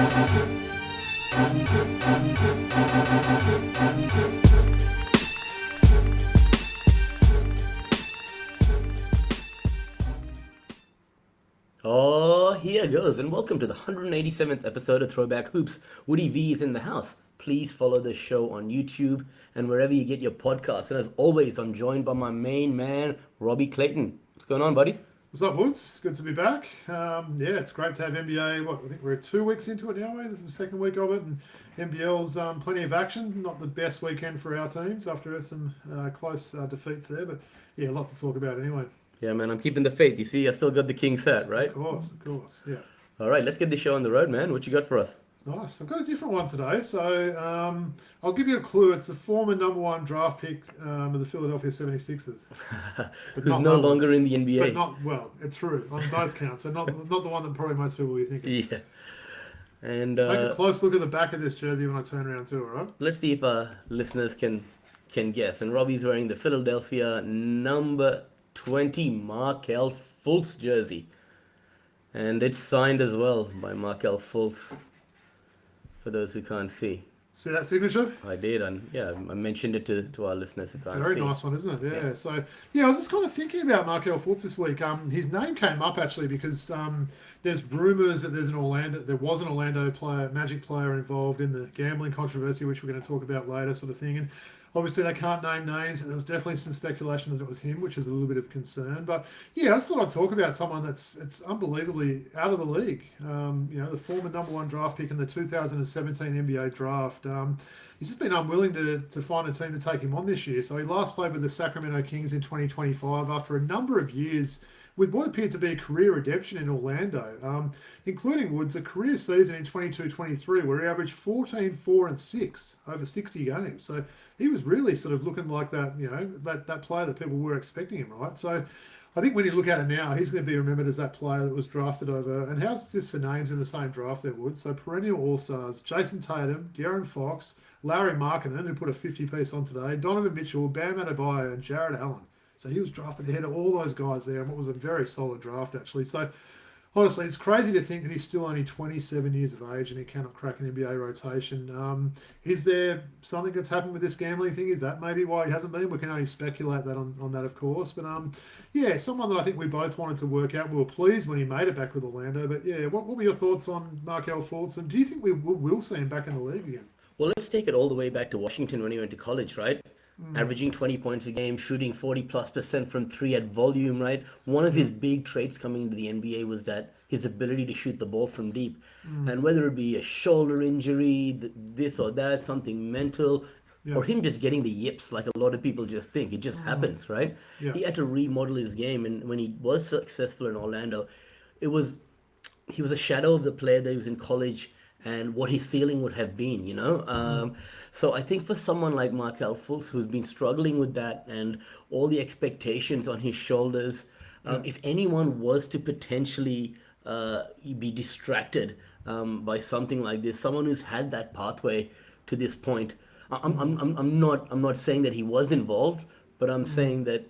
Oh, here goes, and welcome to the 187th episode of Throwback Hoops. Woody V is in the house. Please follow the show on YouTube and wherever you get your podcasts. And as always, I'm joined by my main man, Robbie Clayton. What's going on, buddy? What's up, Woods? Good to be back. It's great to have NBA. I think we're 2 weeks into it now. This is the second week of it, and NBL's plenty of action. Not the best weekend for our teams after some close defeats there, but yeah, a lot to talk about anyway. Yeah, man, I'm keeping the faith. You see, I still got the king set, right? Of course, yeah. All right, let's get this show on the road, man. What you got for us? Nice. I've got a different one today. So I'll give you a clue. It's the former #1 draft pick of the Philadelphia 76ers. Who's no longer in the NBA. But not, well, it's true on both counts, but not the one that probably most people will be thinking. Yeah. And take a close look at the back of this jersey when I turn around too, all right? Let's see if our listeners can guess. And Robbie's wearing the Philadelphia number 20 Markelle Fultz jersey. And it's signed as well by Markelle Fultz, for those who can't see. See that signature? I did, and yeah, I mentioned it to our listeners who can't see. Very nice one, isn't it? Yeah. So, I was just kind of thinking about Markelle Fultz this week. His name came up actually because there's rumours that there was an Orlando player, Magic player involved in the gambling controversy, which we're going to talk about later, sort of thing. And obviously, they can't name names. There was definitely some speculation that it was him, which is a little bit of concern. But yeah, I just thought I'd talk about someone that's unbelievably out of the league. The former #1 draft pick in the 2017 NBA draft. He's just been unwilling to find a team to take him on this year. So he last played with the Sacramento Kings in 2025 after a number of years with what appeared to be a career redemption in Orlando, including Woods' a career season in 22-23 where he averaged 14, 4, and 6 over 60 games. So he was really sort of looking like that, that player that people were expecting him, right? So I think when you look at it now, he's going to be remembered as that player that was drafted over, and how's this for names in the same draft there, Woods? So perennial All-Stars, Jason Tatum, De'Aaron Fox, Larry Markkanen, who put a 50-piece on today, Donovan Mitchell, Bam Adebayo, and Jared Allen. So he was drafted ahead of all those guys there, and what was a very solid draft, actually. So, honestly, it's crazy to think that he's still only 27 years of age and he cannot crack an NBA rotation. Is there something that's happened with this gambling thing? Is that maybe why he hasn't been? We can only speculate that on that, of course. But, someone that I think we both wanted to work out. We were pleased when he made it back with Orlando. But, yeah, what were your thoughts on Markelle Fultz? And do you think we will see him back in the league again? Well, let's take it all the way back to Washington when he went to college, right? Averaging 20 points a game, shooting 40+% from three at volume, right? One of his big traits coming into the NBA was that his ability to shoot the ball from deep. And whether it be a shoulder injury, this or that, something mental, or him just getting the yips like a lot of people just think. It just happens, right? Yeah. He had to remodel his game. And when he was successful in Orlando, he was a shadow of the player that he was in college and what his ceiling would have been, So I think for someone like Markelle Fultz, who's been struggling with that and all the expectations on his shoulders, if anyone was to potentially be distracted by something like this, someone who's had that pathway to this point, I'm not saying that he was involved, but I'm saying that,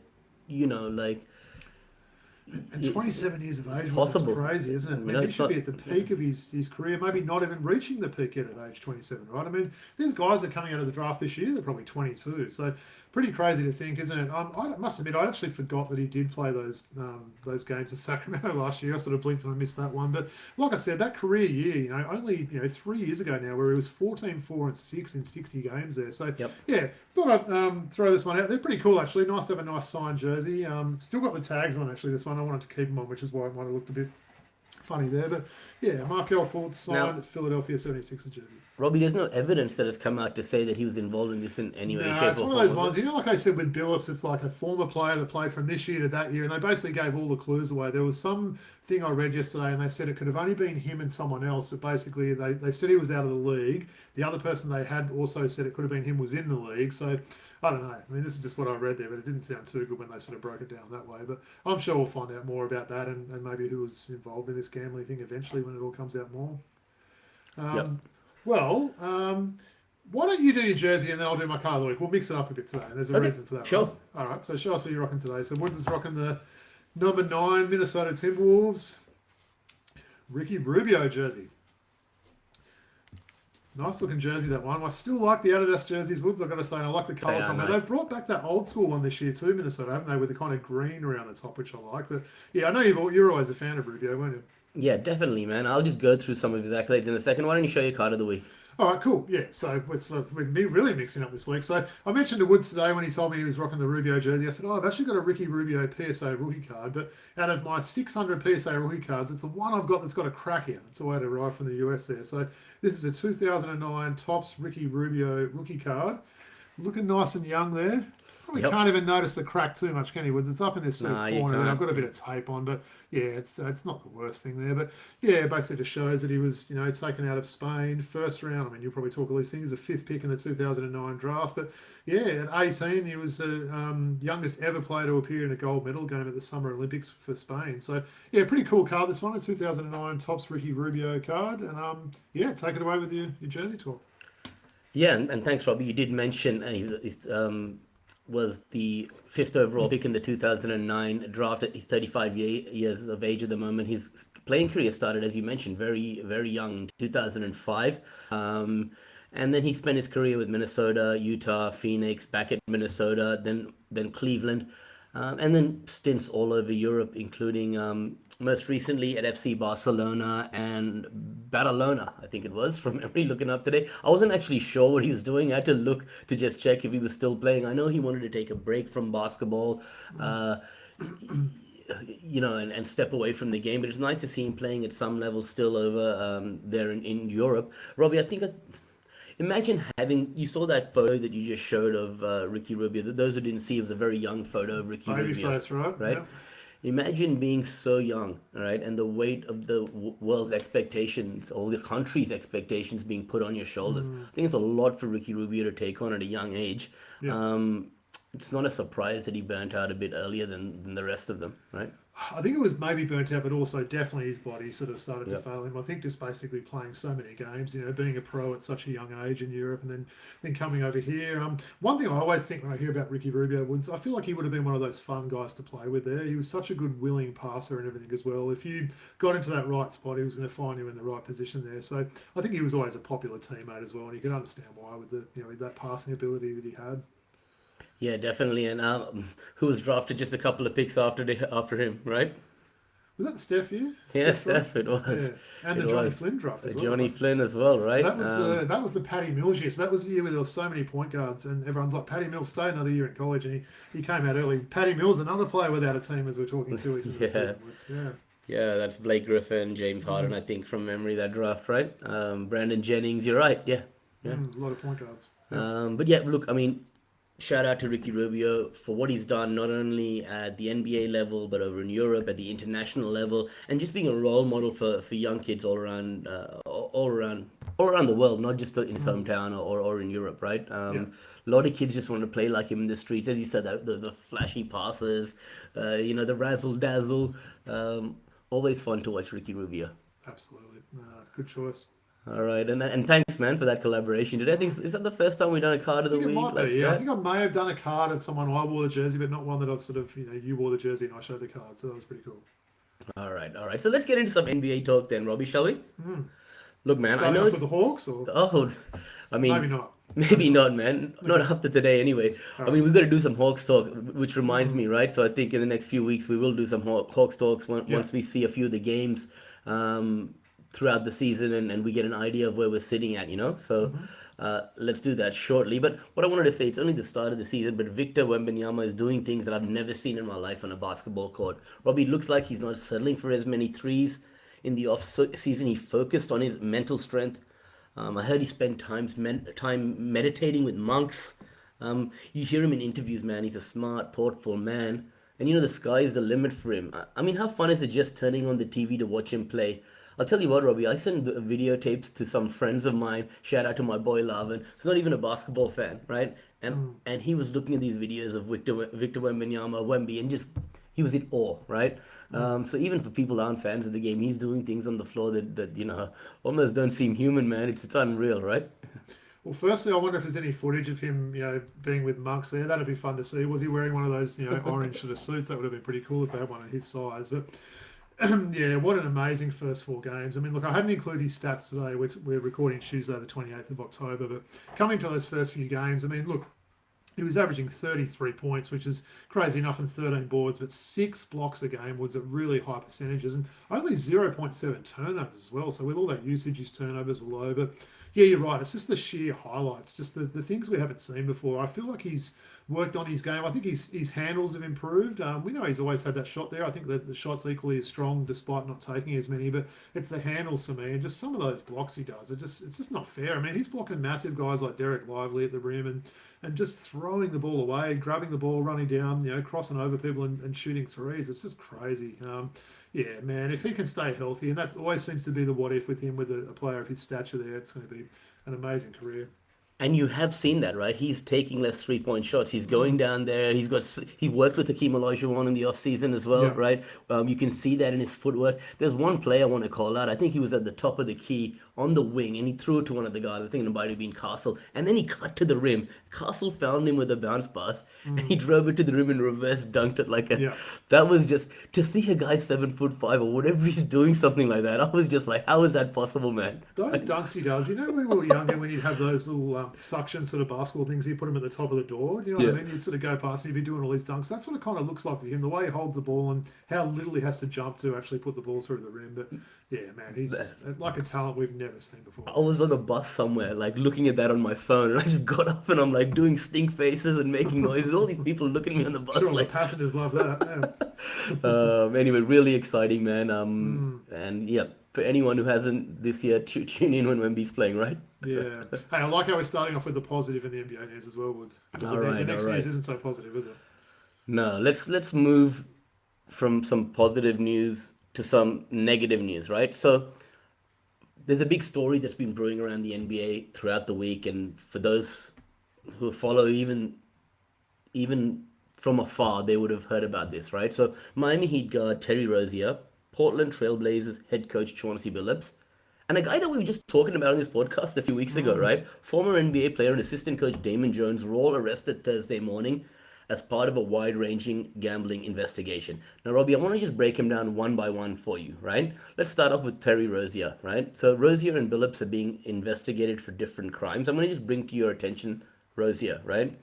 And 27 years of age, possible. That's crazy, isn't it? I mean, he should be at the peak of his career, maybe not even reaching the peak yet at age 27, right? I mean, there's guys that are coming out of the draft this year, they're probably 22. So pretty crazy to think, isn't it? I must admit, I actually forgot that he did play those games at Sacramento last year. I sort of blinked and I missed that one. But like I said, that career year, only 3 years ago now, where he was 14, 4, and 6 in 60 games there. So, thought I'd throw this one out. They're pretty cool, actually. Nice to have a nice signed jersey. Still got the tags on, actually, this one. I wanted to keep them on, which is why it might have looked a bit funny there. But, Markelle Fultz signed Philadelphia 76ers jersey. Robbie, there's no evidence that has come out to say that he was involved in this in any way, shape, or form. It's one of those ones, like I said with Billups, it's like a former player that played from this year to that year, and they basically gave all the clues away. There was some thing I read yesterday, and they said it could have only been him and someone else, but basically they said he was out of the league. The other person they had also said it could have been him was in the league, so I don't know. I mean, this is just what I read there, but it didn't sound too good when they sort of broke it down that way. But I'm sure we'll find out more about that and maybe who was involved in this gambling thing eventually when it all comes out more. Well, why don't you do your jersey and then I'll do my card of the week. We'll mix it up a bit today, and there's a reason for that. Sure. Right? All right, so show us who you're rocking today. So Woods is rocking the number 9 Minnesota Timberwolves Ricky Rubio jersey. Nice looking jersey, that one. I still like the Adidas jerseys, Woods, I've got to say. And I like the They colour are combo. nice. They've brought back that old school one this year too, Minnesota, haven't they? With the kind of green around the top, which I like. But yeah, I know you're always a fan of Rubio, weren't you? Yeah, definitely, man. I'll just go through some of his accolades in a second. Why don't you show your card of the week? All right, cool. Yeah, so with me really mixing up this week. So I mentioned to Woods today when he told me he was rocking the Rubio jersey. I said, "Oh, I've actually got a Ricky Rubio PSA rookie card, but out of my 600 PSA rookie cards, it's the one I've got that's got a crack in. It's the way to arrive from the US there. So this is a 2009 Topps Ricky Rubio rookie card, looking nice and young there. Probably Yep. can't even notice the crack too much, can you, Woods? It's up in this sort Nah, of you corner that I've can't. got a bit of tape on, but yeah, it's not the worst thing there. But yeah, it basically just shows that he was, taken out of Spain, first round. I mean, you'll probably talk all these things. He's a fifth pick in the 2009 draft. But yeah, at 18, he was the youngest ever player to appear in a gold medal game at the Summer Olympics for Spain. So yeah, pretty cool card, this one, a 2009 Topps Ricky Rubio card. And yeah, take it away with your jersey talk. Yeah, and thanks, Robbie. You did mention was the fifth overall pick in the 2009 draft. He's 35 years of age at the moment. His playing career started, as you mentioned, very, very young in 2005. And then he spent his career with Minnesota, Utah, Phoenix, back at Minnesota, then Cleveland, and then stints all over Europe, including most recently at FC Barcelona and Badalona, I think it was, from memory looking up today. I wasn't actually sure what he was doing. I had to look to just check if he was still playing. I know he wanted to take a break from basketball. And step away from the game. But it's nice to see him playing at some level still over there in Europe. Robbie, I think imagine having you saw that photo that you just showed of Ricky Rubio. Those who didn't see, it was a very young photo of Ricky Baby Rubio, face, right? right? Yeah. Imagine being so young, right, and the weight of the world's expectations, or the country's expectations, being put on your shoulders. I think it's a lot for Ricky Rubio to take on at a young age. Yeah. It's not a surprise that he burnt out a bit earlier than the rest of them, right? I think it was maybe burnt out, but also definitely his body sort of started to Yep. fail him. I think just basically playing so many games, being a pro at such a young age in Europe, and then coming over here. One thing I always think when I hear about Ricky Rubio was I feel like he would have been one of those fun guys to play with there. He was such a good, willing passer and everything as well. If you got into that right spot, he was going to find you in the right position there. So I think he was always a popular teammate as well, and you can understand why with with that passing ability that he had. Yeah, definitely. And who was drafted just a couple of picks after him, right? Was that the Steph year? Yeah, Steph Steph, it was. Yeah, and It the Johnny was. Flynn draft as well. Johnny Right? Flynn as well, So right? that was the Paddy Mills year. So that was the year where there were so many point guards, and everyone's like, Paddy Mills stayed another year in college, and he came out early. Paddy Mills, another player without a team, as we're talking to each Yeah. season. Yeah, Yeah, that's Blake Griffin, James Harden, I think, from memory, that draft, right? Brandon Jennings, you're right. Yeah. Yeah. a lot of point guards. But yeah, look, I mean, shout out to Ricky Rubio for what he's done, not only at the NBA level, but over in Europe at the international level, and just being a role model for young kids all around the world, not just in his hometown or in Europe, right? Yeah. A lot of kids just want to play like him in the streets, as you said, the flashy passes, the razzle dazzle. Always fun to watch Ricky Rubio. Absolutely. Good choice. All right, and thanks, man, for that collaboration today. I think is that the first time we've done a card of I the think it week might like be, yeah. I that? think I may have done a card of someone I wore the jersey, but not one that I've sort of, you wore the jersey and I showed the card. So that was pretty cool. All right, all right. So let's get into some NBA talk then, Robbie, shall we? Look, man, I Starting know off it's with the Hawks, or I mean, maybe not. maybe not, man. Not after today, anyway. I mean, we've got to do some Hawks talk, which reminds me, right? So I think in the next few weeks we will do some Hawks talks once we see a few of the games throughout the season and we get an idea of where we're sitting at, So let's do that shortly. But what I wanted to say, it's only the start of the season, but Victor Wembanyama is doing things that I've never seen in my life on a basketball court. Robbie, looks like he's not settling for as many threes. In the off season, he focused on his mental strength. I heard he spent time meditating with monks. You hear him in interviews, man. He's a smart, thoughtful man. And the sky is the limit for him. I mean, how fun is it just turning on the TV to watch him play? I'll tell you what, Robbie, I send the videotapes to some friends of mine. Shout out to my boy Lavin. He's not even a basketball fan, right? And he was looking at these videos of Victor Wembanyama, Wemby, and just he was in awe, right? So even for people who aren't fans of the game, he's doing things on the floor that almost don't seem human, man. It's unreal, right? Well, firstly, I wonder if there's any footage of him, being with monks there. That'd be fun to see. Was he wearing one of those, orange sort of suits? That would have been pretty cool if they had one of his size. But Yeah, what an amazing first 4 games. I mean, look, I hadn't included his stats today. We're recording Tuesday, the 28th of October, but coming to those first few games, I mean, look, he was averaging 33 points, which is crazy enough, and 13 boards, but 6 blocks a game was at really high percentages, and only 0.7 turnovers as well. So with all that usage, his turnovers were low. But yeah, you're right. It's just the sheer highlights, just the things we haven't seen before. I feel like he's worked on his game. I think his handles have improved. We know he's always had that shot there. I think that the shot's equally as strong despite not taking as many, but it's the handles for me, and just some of those blocks he does. It's just not fair. I mean, he's blocking massive guys like Derek Lively at the rim, and just throwing the ball away, grabbing the ball, running down, crossing over people and shooting threes. It's just crazy. Yeah, man, if he can stay healthy, and that always seems to be the what if with him, with a player of his stature there, it's going to be an amazing career. And you have seen that, right? He's taking less 3-point shots. He's going down there. He worked with Hakeem Olajuwon in the offseason as well, Yeah. right? You can see that in his footwork. There's one play I want to call out. I think he was at the top of the key on the wing, and he threw it to one of the guys. I think it might have been Castle. And then he cut to the rim. Castle found him with a bounce pass, and he drove it to the rim and reverse dunked it like a. Yeah. That was just to see a guy 7'5" or whatever he's doing something like that. I was just like, how is that possible, man? Those dunks he does, when we were younger, when you'd have those little suction sort of basketball things, you put them at the top of the door. You know what I Yeah. mean? You'd sort of go past and he'd be doing all these dunks. That's what it kind of looks like with him, the way he holds the ball and how little he has to jump to actually put the ball through the rim. But yeah, man, he's like a talent we've never seen before. I was on a bus somewhere, like looking at that on my phone, and I just got up and I'm like doing stink faces and making noises. All these people looking at me on the bus, Sure, all the like. passengers love that. Anyway, really exciting, man. Yeah. And yeah, for anyone who hasn't this year, tune in when Wemby's playing, right? Yeah. Hey, I like how we're starting off with the positive in the NBA news as well, Woods. Because All the right, next all right. news isn't so positive, is it? No, let's move from some positive news to some negative news, right? So there's a big story that's been brewing around the NBA throughout the week, and for those who follow even from afar, they would have heard about this, right? So Miami Heat guard Terry Rozier, Portland Trailblazers head coach Chauncey Billups, and a guy that we were just talking about on this podcast a few weeks ago, right? Former NBA player and assistant coach Damon Jones were all arrested Thursday morning as part of a wide-ranging gambling investigation. Now, Robbie, I want to just break him down one by one for you, right? Let's start off with Terry Rozier, right? So Rozier and Billups are being investigated for different crimes. I'm going to just bring to your attention Rozier, right?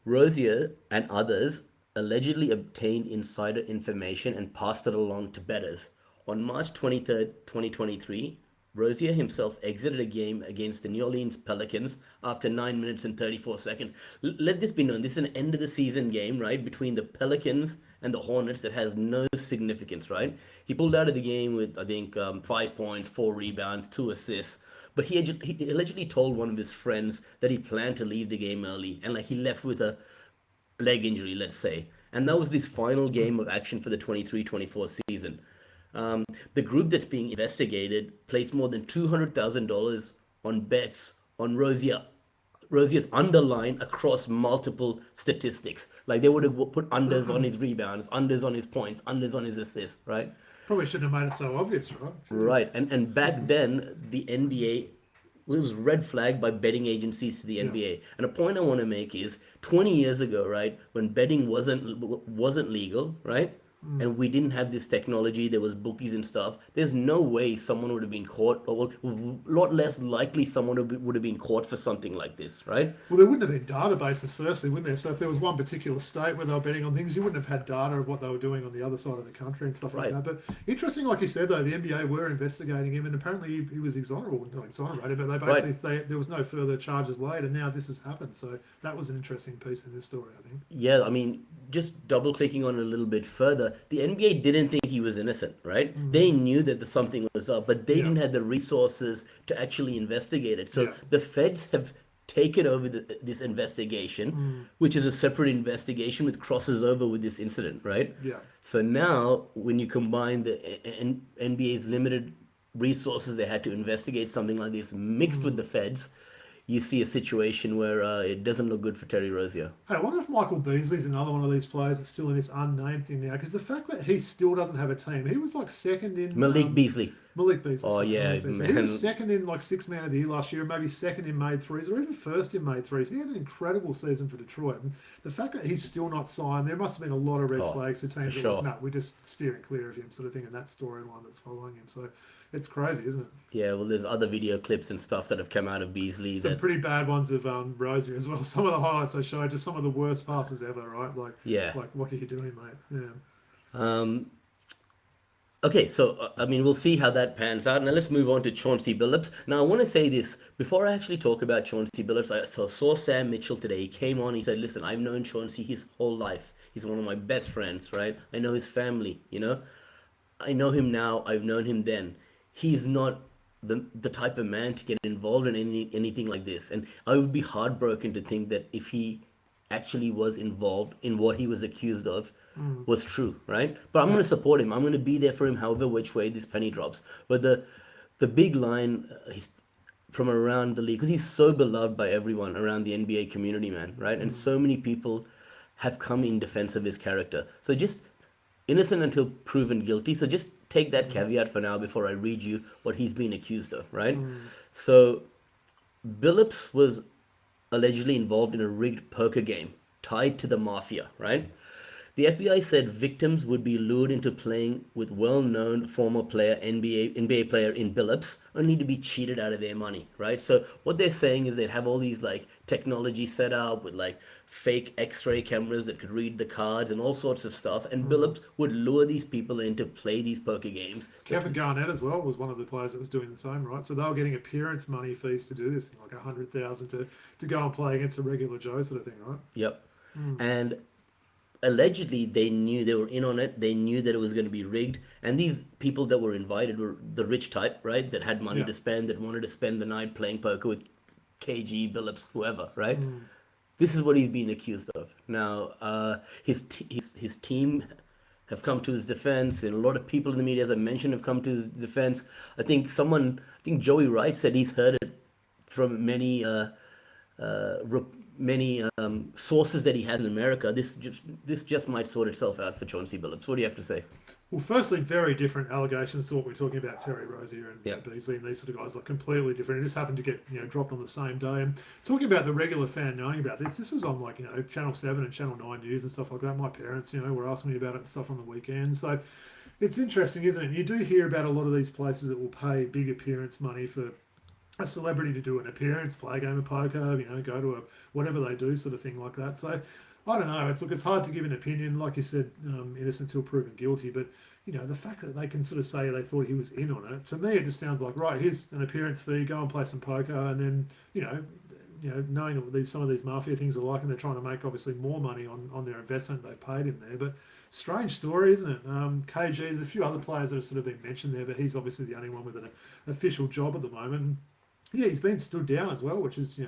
Rozier and others allegedly obtained insider information and passed it along to bettors. On March 23rd, 2023, Rozier himself exited a game against the New Orleans Pelicans after 9 minutes and 34 seconds. Let this be known, this is an end of the season game, right, between the Pelicans and the Hornets that has no significance, right? He pulled out of the game with, I think, 5 points, 4 rebounds, 2 assists. But he allegedly told one of his friends that he planned to leave the game early, and like he left with a leg injury, let's say. And that was this final game of action for the 23-24 season. The group that's being investigated placed more than $200,000 on bets on Rozier's underline across multiple statistics. Like they would have put unders on his rebounds, unders on his points, unders on his assists, right? Probably shouldn't have made it so obvious, right? Right. And back then, the NBA was red flagged by betting agencies to the NBA. And a point I want to make is 20 years ago, right, when betting wasn't legal, right? And we didn't have this technology, there was bookies and stuff. There's no way someone would have been caught, or a lot less likely someone would have been caught for something like this, right? Well, there wouldn't have been databases, firstly, wouldn't there? So if there was one particular state where they were betting on things, you wouldn't have had data of what they were doing on the other side of the country and stuff like Right. that. But interesting, like you said, though, the NBA were investigating him, and apparently he was exonerated, not exonerated, but they basically there was no further charges laid, and now this has happened. So that was an interesting piece in this story, I think. Yeah, I mean, just double clicking on it a little bit further, the NBA didn't think he was innocent, right? They knew that something was up, but they didn't have the resources to actually investigate it. So Yeah. the feds have taken over this investigation, which is a separate investigation which crosses over with this incident, right? Yeah. So now, when you combine the NBA's limited resources they had to investigate something like this mixed with the feds, you see a situation where it doesn't look good for Terry Rozier. Hey, I wonder if Michael Beasley's another one of these players that's still in this unnamed thing now, because the fact that he still doesn't have a team, he was like second in Malik Beasley. Malik Beasley. Oh Sorry, yeah, Malik Beasley. He man. was second in like sixth man of the year last year, maybe second in made threes, or even first in made threes. He had an incredible season for Detroit, and the fact that he's still not signed, there must have been a lot of red flags to teams that sure. like, no, we're just steering clear of him, sort of thing, and that storyline that's following him. So it's crazy, isn't it? Yeah, well, there's other video clips and stuff that have come out of Beasley. Some pretty bad ones of Rozier as well. Some of the highlights they showed, just some of the worst passes ever, right? Like, like what are you doing, mate? Yeah. Okay, so I mean, we'll see how that pans out. Now let's move on to Chauncey Billups. Now I want to say this before I actually talk about Chauncey Billups. I saw Sam Mitchell today. He came on. He said, "Listen, I've known Chauncey his whole life. He's one of my best friends, right? I know his family. You know, I know him now. I've known him then. He's not the type of man to get involved in anything like this. And I would be heartbroken to think that if he actually was involved in what he was accused of was true, right? But I'm going to support him. I'm going to be there for him however which way this penny drops. But the big line he's from around the league, because he's so beloved by everyone around the NBA community, man, right? And so many people have come in defense of his character. So just innocent until proven guilty. So just take that caveat for now before I read you what he's been accused of, right? So Billups was allegedly involved in a rigged poker game tied to the mafia, right? The FBI said victims would be lured into playing with well-known former player, NBA player in Billups, only to be cheated out of their money, right? So what they're saying is they'd have all these like technology set up with like fake X-ray cameras that could read the cards and all sorts of stuff, and Billups would lure these people in to play these poker games. Kevin Garnett as well was one of the players that was doing the same, right? So they were getting appearance money fees to do this, like $100,000 to go and play against a regular Joe sort of thing, right? Yep. And allegedly they knew they were in on it. They knew that it was going to be rigged, and these people that were invited were the rich type, right, that had money to spend, that wanted to spend the night playing poker with KG, Billups, whoever, right? This is what he's being accused of. Now his team have come to his defense, and a lot of people in the media, as I mentioned, have come to his defense. I think Joey Wright said he's heard it from many sources that he has in America. This just might sort itself out for Chauncey Billups. What do you have to say? Well, firstly, very different allegations to what we're talking about, Terry Rozier and Yep. Beasley and these sort of guys, like completely different. It just happened to get dropped on the same day. And talking about the regular fan knowing about this was on like Channel 7 and Channel 9 News and stuff like that. My parents were asking me about it and stuff on the weekend. So it's interesting, isn't it? You do hear about a lot of these places that will pay big appearance money for a celebrity to do an appearance, play a game of poker, go to a whatever they do, sort of thing like that. So I don't know. It's hard to give an opinion. Like you said, innocent until proven guilty. But the fact that they can sort of say they thought he was in on it, to me, it just sounds like, right, here's an appearance fee, go and play some poker, and then knowing what some of these mafia things are like, and they're trying to make obviously more money on their investment they've paid in there. But strange story, isn't it? KG, there's a few other players that have sort of been mentioned there, but he's obviously the only one with an official job at the moment. Yeah, he's been stood down as well, which is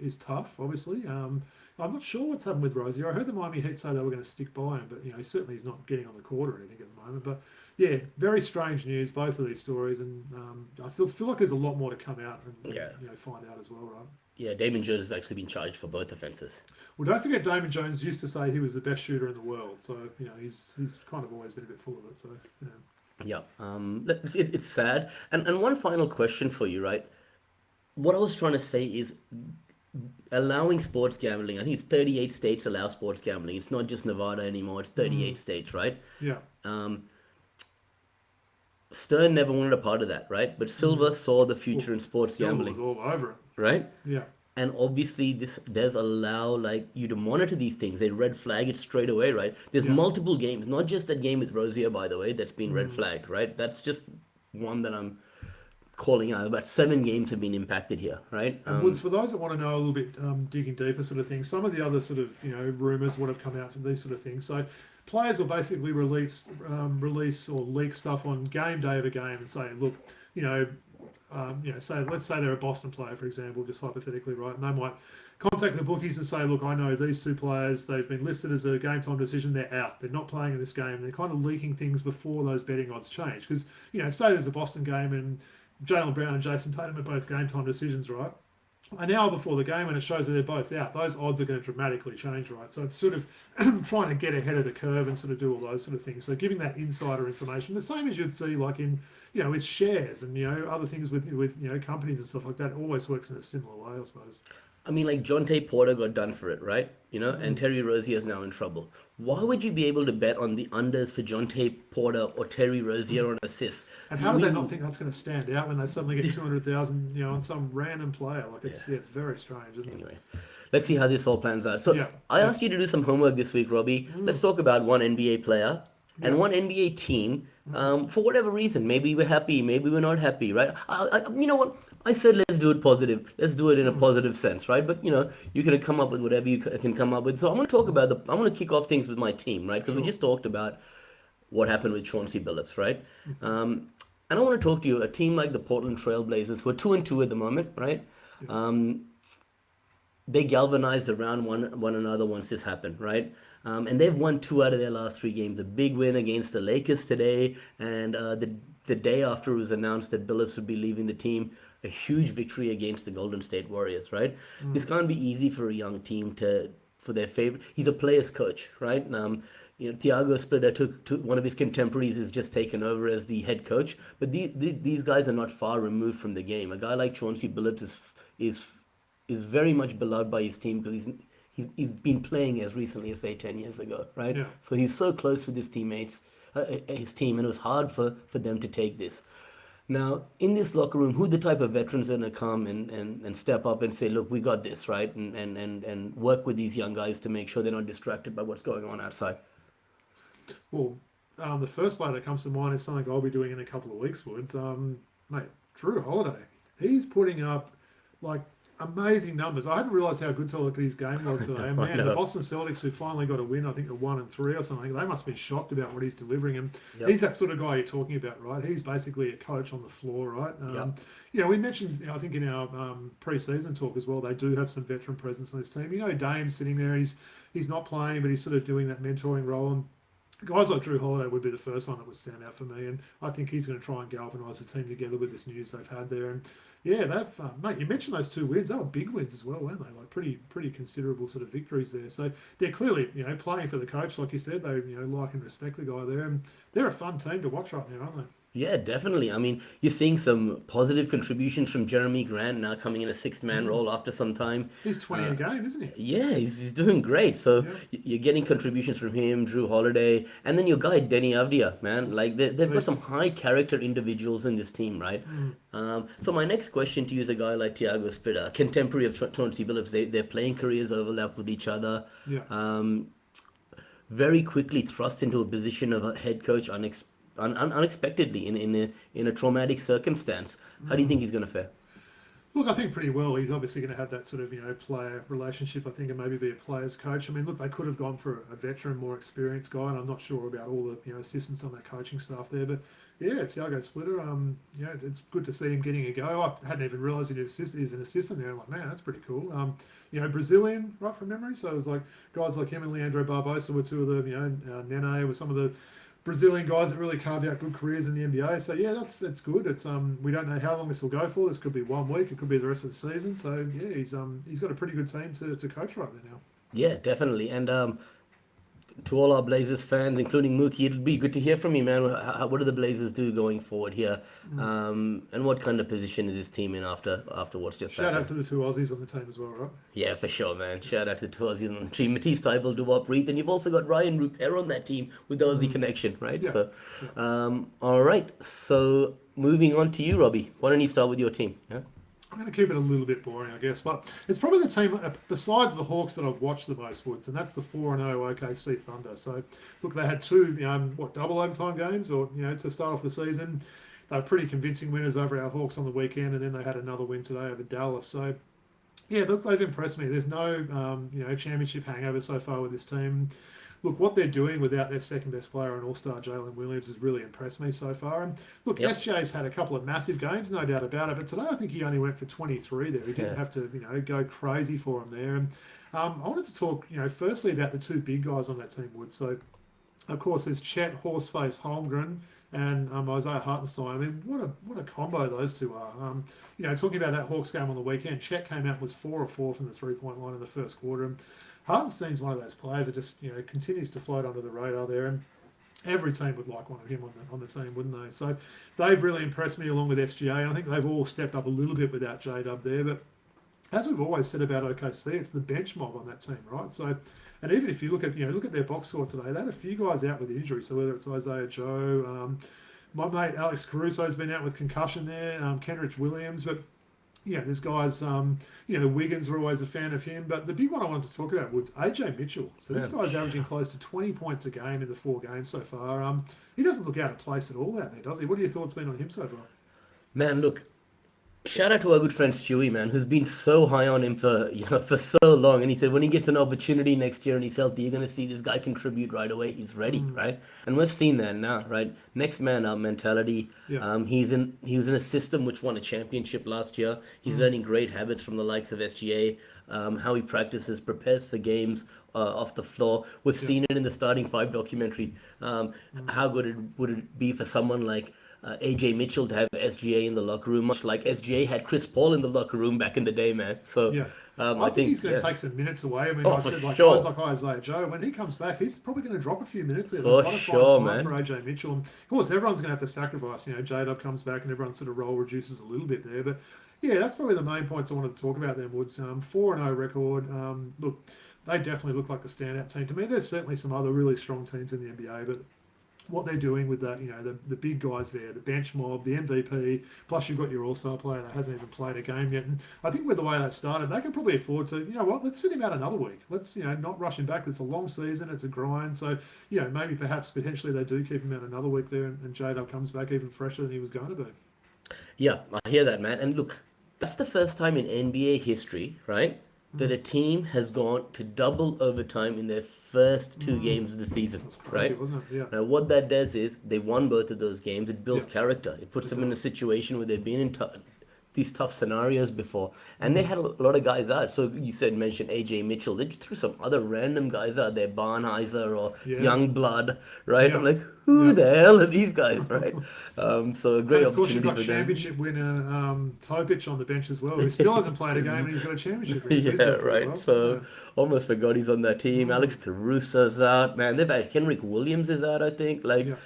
is tough, obviously. I'm not sure what's happened with Rozier. I heard the Miami Heat say they were going to stick by him, but certainly he's not getting on the court or anything at the moment. But yeah, very strange news, both of these stories, and I feel like there's a lot more to come out and find out as well, right? Yeah, Damon Jones has actually been charged for both offences. Well, don't forget Damon Jones used to say he was the best shooter in the world, so he's kind of always been a bit full of it. So yeah, it's sad. And one final question for you, right? What I was trying to say is allowing sports gambling. I think it's 38 states allow sports gambling. It's not just Nevada anymore. It's 38 states, right? Yeah. Stern never wanted a part of that, right? But Silver saw the future in sports Silver gambling. was all over it. Right? Yeah. And obviously this does allow you to monitor these things. They red flag it straight away, right? There's multiple games, not just that game with Rozier, by the way, that's been red flagged, right? That's just one that I'm calling out. About 7 games have been impacted here, right? And Woods, for those that want to know a little bit, digging deeper sort of thing, some of the other sort of rumours what have come out from these sort of things. So players will basically release or leak stuff on game day of a game and say, look, let's say they're a Boston player, for example, just hypothetically, right? And they might contact the bookies and say, look, I know these 2 players, they've been listed as a game time decision, they're out, they're not playing in this game. They're kind of leaking things before those betting odds change. Because, say there's a Boston game and Jaylen Brown and Jason Tatum are both game time decisions, right? an hour before the game when it shows that they're both out, those odds are going to dramatically change, right? So it's sort of trying to get ahead of the curve and sort of do all those sort of things. So giving that insider information, the same as you'd see like in, with shares and, other things with companies and stuff like that, it always works in a similar way, I suppose. I mean, like Jonte Porter got done for it, right? And Terry Rozier is now in trouble. Why would you be able to bet on the unders for Jonte Porter or Terry Rozier on assists? And how do they not think that's going to stand out when they suddenly get 200,000, on some random player? Like it's very strange, isn't it? Anyway, let's see how this all plans out. So I asked you to do some homework this week, Robbie. Let's talk about one NBA player and one NBA team. For whatever reason, maybe we're happy, maybe we're not happy, right? You know what? I said let's do it positive. Let's do it in a positive sense, right? But you can come up with whatever you can come up with. So I'm going to talk about I'm going to kick off things with my team, right? Because we just talked about what happened with Chauncey Billups, right? And I want to talk to you a team like the Portland Trail Blazers, who are 2-2 at the moment, right? They galvanized around one another once this happened, right? And they've won 2 out of their last 3 games. A big win against the Lakers today, and the day after it was announced that Billups would be leaving the team, a huge victory against the Golden State Warriors, right? This can't be easy for a young team for their favorite. He's a player's coach, right? Thiago Splitter took one of his contemporaries has just taken over as the head coach, but these guys are not far removed from the game. A guy like Chauncey Billups is very much beloved by his team because he's been playing as recently as say 10 years ago, right? Yeah. So he's so close with his teammates, his team, and it was hard for them to take this. Now, in this locker room, who the type of veterans are going to come and step up and say, look, we got this, right? And work with these young guys to make sure they're not distracted by what's going on outside. Well, the first player that comes to mind is something I'll be doing in a couple of weeks, Woods. Mate, Drew Holiday. He's putting up, like, amazing numbers. I hadn't realised how good to look at his game log today. And man, the Boston Celtics, who finally got a win, I think a 1-3 or something, they must be shocked about what he's delivering. And he's that sort of guy you're talking about, right? He's basically a coach on the floor, right? We mentioned, I think in our pre-season talk as well, they do have some veteran presence on this team. Dame's sitting there, he's not playing, but he's sort of doing that mentoring role. And guys like Drew Holiday would be the first one that would stand out for me, and I think he's going to try and galvanise the team together with this news they've had there. And yeah, mate, you mentioned those 2 wins. They were big wins as well, weren't they? Like pretty considerable sort of victories there. So they're clearly, playing for the coach, like you said. They, like and respect the guy there, and they're a fun team to watch right now, aren't they? Yeah, definitely. I mean, you're seeing some positive contributions from Jeremy Grant now coming in a 6-man role after some time. He's 20 a game, isn't he? Yeah, he's doing great. So you're getting contributions from him, Drew Holiday, and then your guy, Denny Avdia, man. Like, they've got some high character individuals in this team, right? So my next question to you is a guy like Thiago Splitter, contemporary of Chauncey Billups. Their playing careers overlap with each other. Very quickly thrust into a position of a head coach unexpectedly in a traumatic circumstance. How do you think he's going to fare? Look, I think pretty well. He's obviously going to have that sort of, player relationship, I think, and maybe be a player's coach. I mean, look, they could have gone for a veteran, more experienced guy, and I'm not sure about all the, assistants on that coaching staff there. But, yeah, Thiago Splitter, it's good to see him getting a go. I hadn't even realised he's an assistant there. I'm like, man, that's pretty cool. Brazilian, right, from memory. So it was like guys like him and Leandro Barbosa were 2 of the, Nene were some of the Brazilian guys that really carved out good careers in the NBA. So yeah, that's good. It's we don't know how long this will go for. This could be 1 week. It could be the rest of the season. So yeah, he's got a pretty good team to coach right there now. Yeah, definitely. And to all our Blazers fans, including Mookie, it'll be good to hear from you, man. What do the Blazers do going forward here? And what kind of position is this team in after what's just happened? Shout out to the 2 Aussies on the team as well, right? Yeah, for sure, man. Shout out to the 2 Aussies on the team. Matisse Thybulle, Duwop Reed, and you've also got Ryan Rupert on that team with the Aussie connection, right? Yeah. So, all right. So moving on to you, Robbie. Why don't you start with your team? Yeah? I'm going to keep it a little bit boring, I guess, but it's probably the team, besides the Hawks, that I've watched the most, Woods, and that's the 4-0 OKC Thunder. So, look, they had 2, double overtime games, or, to start off the season. They were pretty convincing winners over our Hawks on the weekend, and then they had another win today over Dallas. So, yeah, look, they've impressed me. There's no, championship hangover so far with this team. Look, what they're doing without their second best player and all-star Jalen Williams has really impressed me so far. And look, SJ's had a couple of massive games, no doubt about it. But today I think he only went for 23 there. He didn't have to, go crazy for him there. And I wanted to talk, firstly about the 2 big guys on that team, Wood. So, of course, there's Chet Horseface Holmgren and Isaiah Hartenstein. I mean, what a combo those two are. Talking about that Hawks game on the weekend, Chet came out and was 4 of 4 from the 3-point line in the first quarter. And Hartenstein's one of those players that just continues to float under the radar there, and every team would like one of him on the team, wouldn't they? So they've really impressed me along with SGA, and I think they've all stepped up a little bit without J-Dub there. But as we've always said about OKC, it's the bench mob on that team, right? So, and even if you look at their box score today, they had a few guys out with injury. So whether it's Isaiah Joe, my mate Alex Caruso's been out with concussion there, Kenrich Williams, but there's guys, the Wiggins are always a fan of him. But the big one I wanted to talk about was AJ Mitchell. So this guy's averaging close to 20 points a game in the 4 games so far. He doesn't look out of place at all out there, does he? What are your thoughts been on him so far? Man, look, shout out to our good friend Stewie, man, who's been so high on him for so long. And he said when he gets an opportunity next year and he's healthy, you're going to see this guy contribute right away. He's ready, right? And we've seen that now, right? Next man up mentality. Yeah. He was in a system which won a championship last year. He's learning great habits from the likes of SGA. How he practices, prepares for games off the floor. We've seen it in the Starting 5 documentary. How good would it be for someone like AJ Mitchell to have SGA in the locker room, much like SGA had Chris Paul in the locker room back in the day, man. So I think he's going to take some minutes away. I mean, I said guys like Isaiah Joe, when he comes back, he's probably going to drop a few minutes there. For sure, man. For AJ Mitchell. And of course, everyone's going to have to sacrifice. J-Dub comes back and everyone's sort of role reduces a little bit there. But yeah, that's probably the main points I wanted to talk about there, Woods. 4-0 record. Look, they definitely look like the standout team to me. There's certainly some other really strong teams in the NBA, but what they're doing with that, the big guys there, the bench mob, the MVP, plus you've got your all-star player that hasn't even played a game yet. And I think with the way they've started, they can probably afford to, let's sit him out another week. Let's, not rush him back. It's a long season. It's a grind. So, maybe perhaps potentially they do keep him out another week there and J-Dub comes back even fresher than he was going to be. Yeah, I hear that, man. And look, that's the first time in NBA history, right, that a team has gone to double overtime in their first 2 games of the season, Crazy, right? wasn't it? Yeah. Now, what that does is they won both of those games. It builds character. It puts them in a situation where they've been in these tough scenarios before. And they had a lot of guys out. So you mentioned AJ Mitchell. They just threw some other random guys out there, Barnheiser or Youngblood, right? Yeah. I'm like, who the hell are these guys, right? So a great and of course, opportunity you've got for them. championship winner Topic on the bench as well, who still hasn't played a game and he's got a championship ring. So he's doing pretty well. So almost forgot he's on that team. Alex Caruso's out, man. They've had Henrik Williams is out, I think. So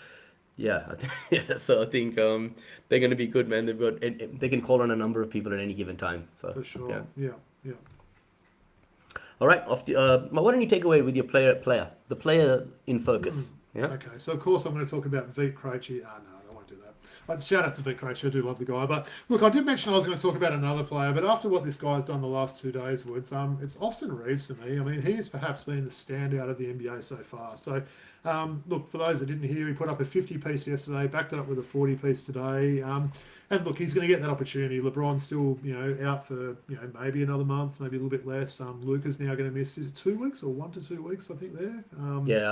I think they're going to be good, man. They can call on a number of people at any given time. So for sure, yeah. All right, why don't you take away with your the player in focus? Yeah. Okay, so of course I'm going to talk about Vit Krejci. No, I won't do that. But shout out to Vit Krejci. I do love the guy. But look, I did mention I was going to talk about another player. But after what this guy's done the last 2 days, Woods, it's Austin Reaves to me. I mean, he has perhaps been the standout of the NBA so far. So. Look, for those that didn't hear, he put up a 50-piece yesterday, backed it up with a 40-piece today. And look, he's going to get that opportunity. LeBron's still, out for, maybe another month, maybe a little bit less. Luka's now going to miss, is it 2 weeks or 1 to 2 weeks, I think, there?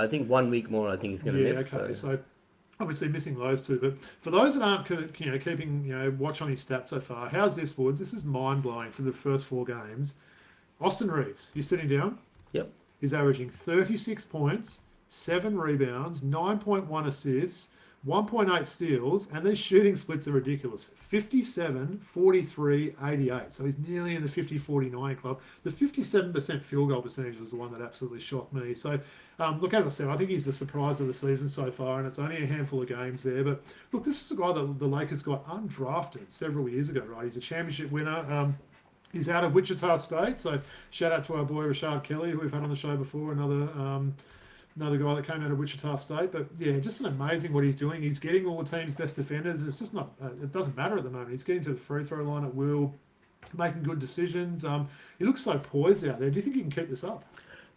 I think 1 week more, I think he's going to miss. Yeah, okay. So obviously missing those 2. But for those that aren't, keeping, watch on his stats so far, how's this, Woods? This is mind-blowing for the first 4 games. Austin Reaves, you sitting down? Yep. He's averaging 36 points, 7 rebounds, 9.1 assists, 1.8 steals, and these shooting splits are ridiculous. 57, 43, 88. So he's nearly in the 50-49 club. The 57% field goal percentage was the one that absolutely shocked me. So, look, as I said, I think he's the surprise of the season so far, and it's only a handful of games there. But, look, this is a guy that the Lakers got undrafted several years ago, right? He's a championship winner. He's out of Wichita State, so shout out to our boy Rashad Kelly, who we've had on the show before, another guy that came out of Wichita State. But yeah, just an amazing what he's doing. He's getting all the team's best defenders. It's just not, it doesn't matter at the moment. He's getting to the free throw line at will, making good decisions. He looks so poised out there. Do you think he can keep this up?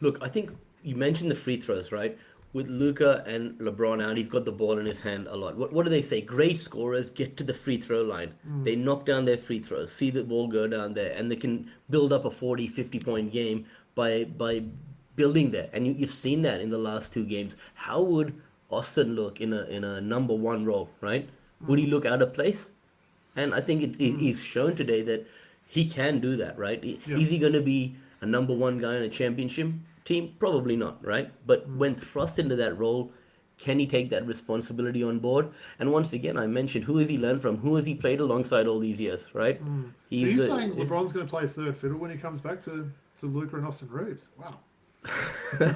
Look, I think you mentioned the free throws, right? With Luka and LeBron out, he's got the ball in his hand a lot. What do they say? Great scorers get to the free throw line. They knock down their free throws, see the ball go down there, and they can build up a 40, 50-point game by building there. And you've seen that in the last 2 games. How would Austin look in a number 1 role, right? Would he look out of place? And I think he's shown today that he can do that, right? Is he going to be a number 1 guy on a championship team? Probably not, right? But when thrust into that role, can he take that responsibility on board? And once again, I mentioned, who has he learned from? Who has he played alongside all these years, right? So He's you're the, saying LeBron's going to play third fiddle when he comes back to Luka and Austin Reeves? Wow. You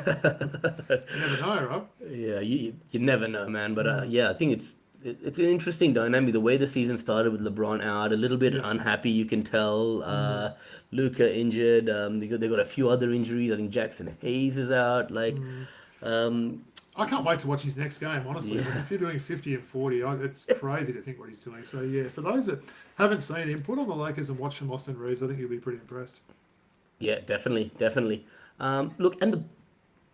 never know, right? yeah, you never know, man. But Mm. yeah, I think it's an interesting dynamic. The way the season started with LeBron out, a little bit Yeah. unhappy, you can tell. Luka injured. They got a few other injuries. I think Jackson Hayes is out. Like, Mm. um, I can't wait to watch his next game, honestly. Like, yeah, if you're doing 50 and 40, it's crazy to think what he's doing. So, yeah, for those that haven't seen him, put on the Lakers and watch some Austin Reeves. I think you'll be pretty impressed. yeah, definitely, definitely. Look,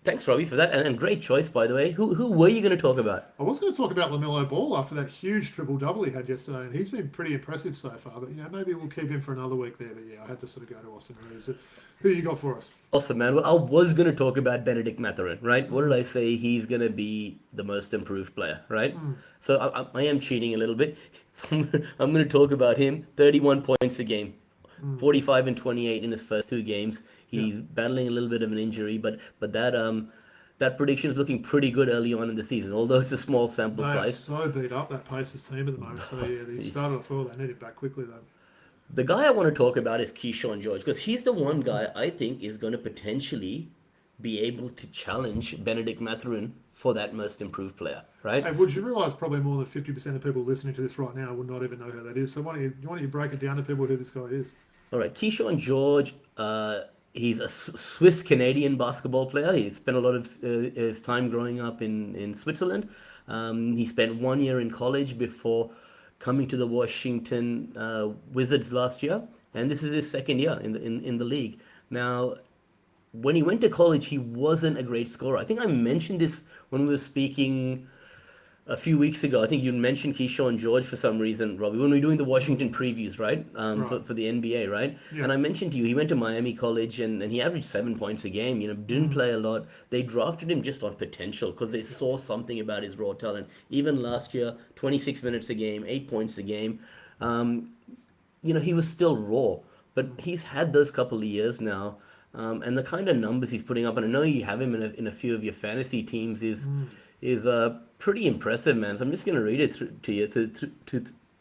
thanks, Robbie, for that, and great choice, by the way. Who were you going to talk about? I was going to talk about LaMelo Ball after that huge triple-double he had yesterday, and he's been pretty impressive so far. But, maybe we'll keep him for another week there. But, yeah, I had to sort of go to Austin Reeves. Who you got for us? Awesome, man. Well, I was going to talk about Benedict Mathurin, right? What did I say? He's going to be the most improved player, right? So I am cheating a little bit. So I'm going to talk about him. 31 points a game, 45 and 28 in his first two games. Yeah. He's battling a little bit of an injury, but that prediction is looking pretty good early on in the season, although it's a small sample They are size. so beat up, that Pacers team at the moment. So, yeah, they started off well. They need it back quickly, though. The guy I want to talk about is Kyshawn George because he's the one guy I think is going to potentially be able to challenge Benedict Mathurin for that most improved player, right? Hey, would you realise probably more than 50% of people listening to this right now would not even know who that is? So why don't you break it down to people who this guy is? All right, Kyshawn George, he's a Swiss Canadian basketball player. He spent a lot of his time growing up in Switzerland. He spent 1 year in college before coming to the Washington Wizards last year, and this is his second year in the league. Now, when he went to college, he wasn't a great scorer. I think I mentioned this when we were speaking a few weeks ago. I think you mentioned Kyshawn George for some reason, Robbie, when we were doing the Washington previews, right? Right. For the NBA, right? Yeah. And I mentioned to you, he went to Miami College and he averaged 7 points a game, didn't play a lot. They drafted him just on potential because they saw something about his raw talent. Even last year, 26 minutes a game, 8 points a game. He was still raw, but he's had those couple of years now. And the kind of numbers he's putting up, and I know you have him in a few of your fantasy teams, is pretty impressive, man. So I'm just going to read it to you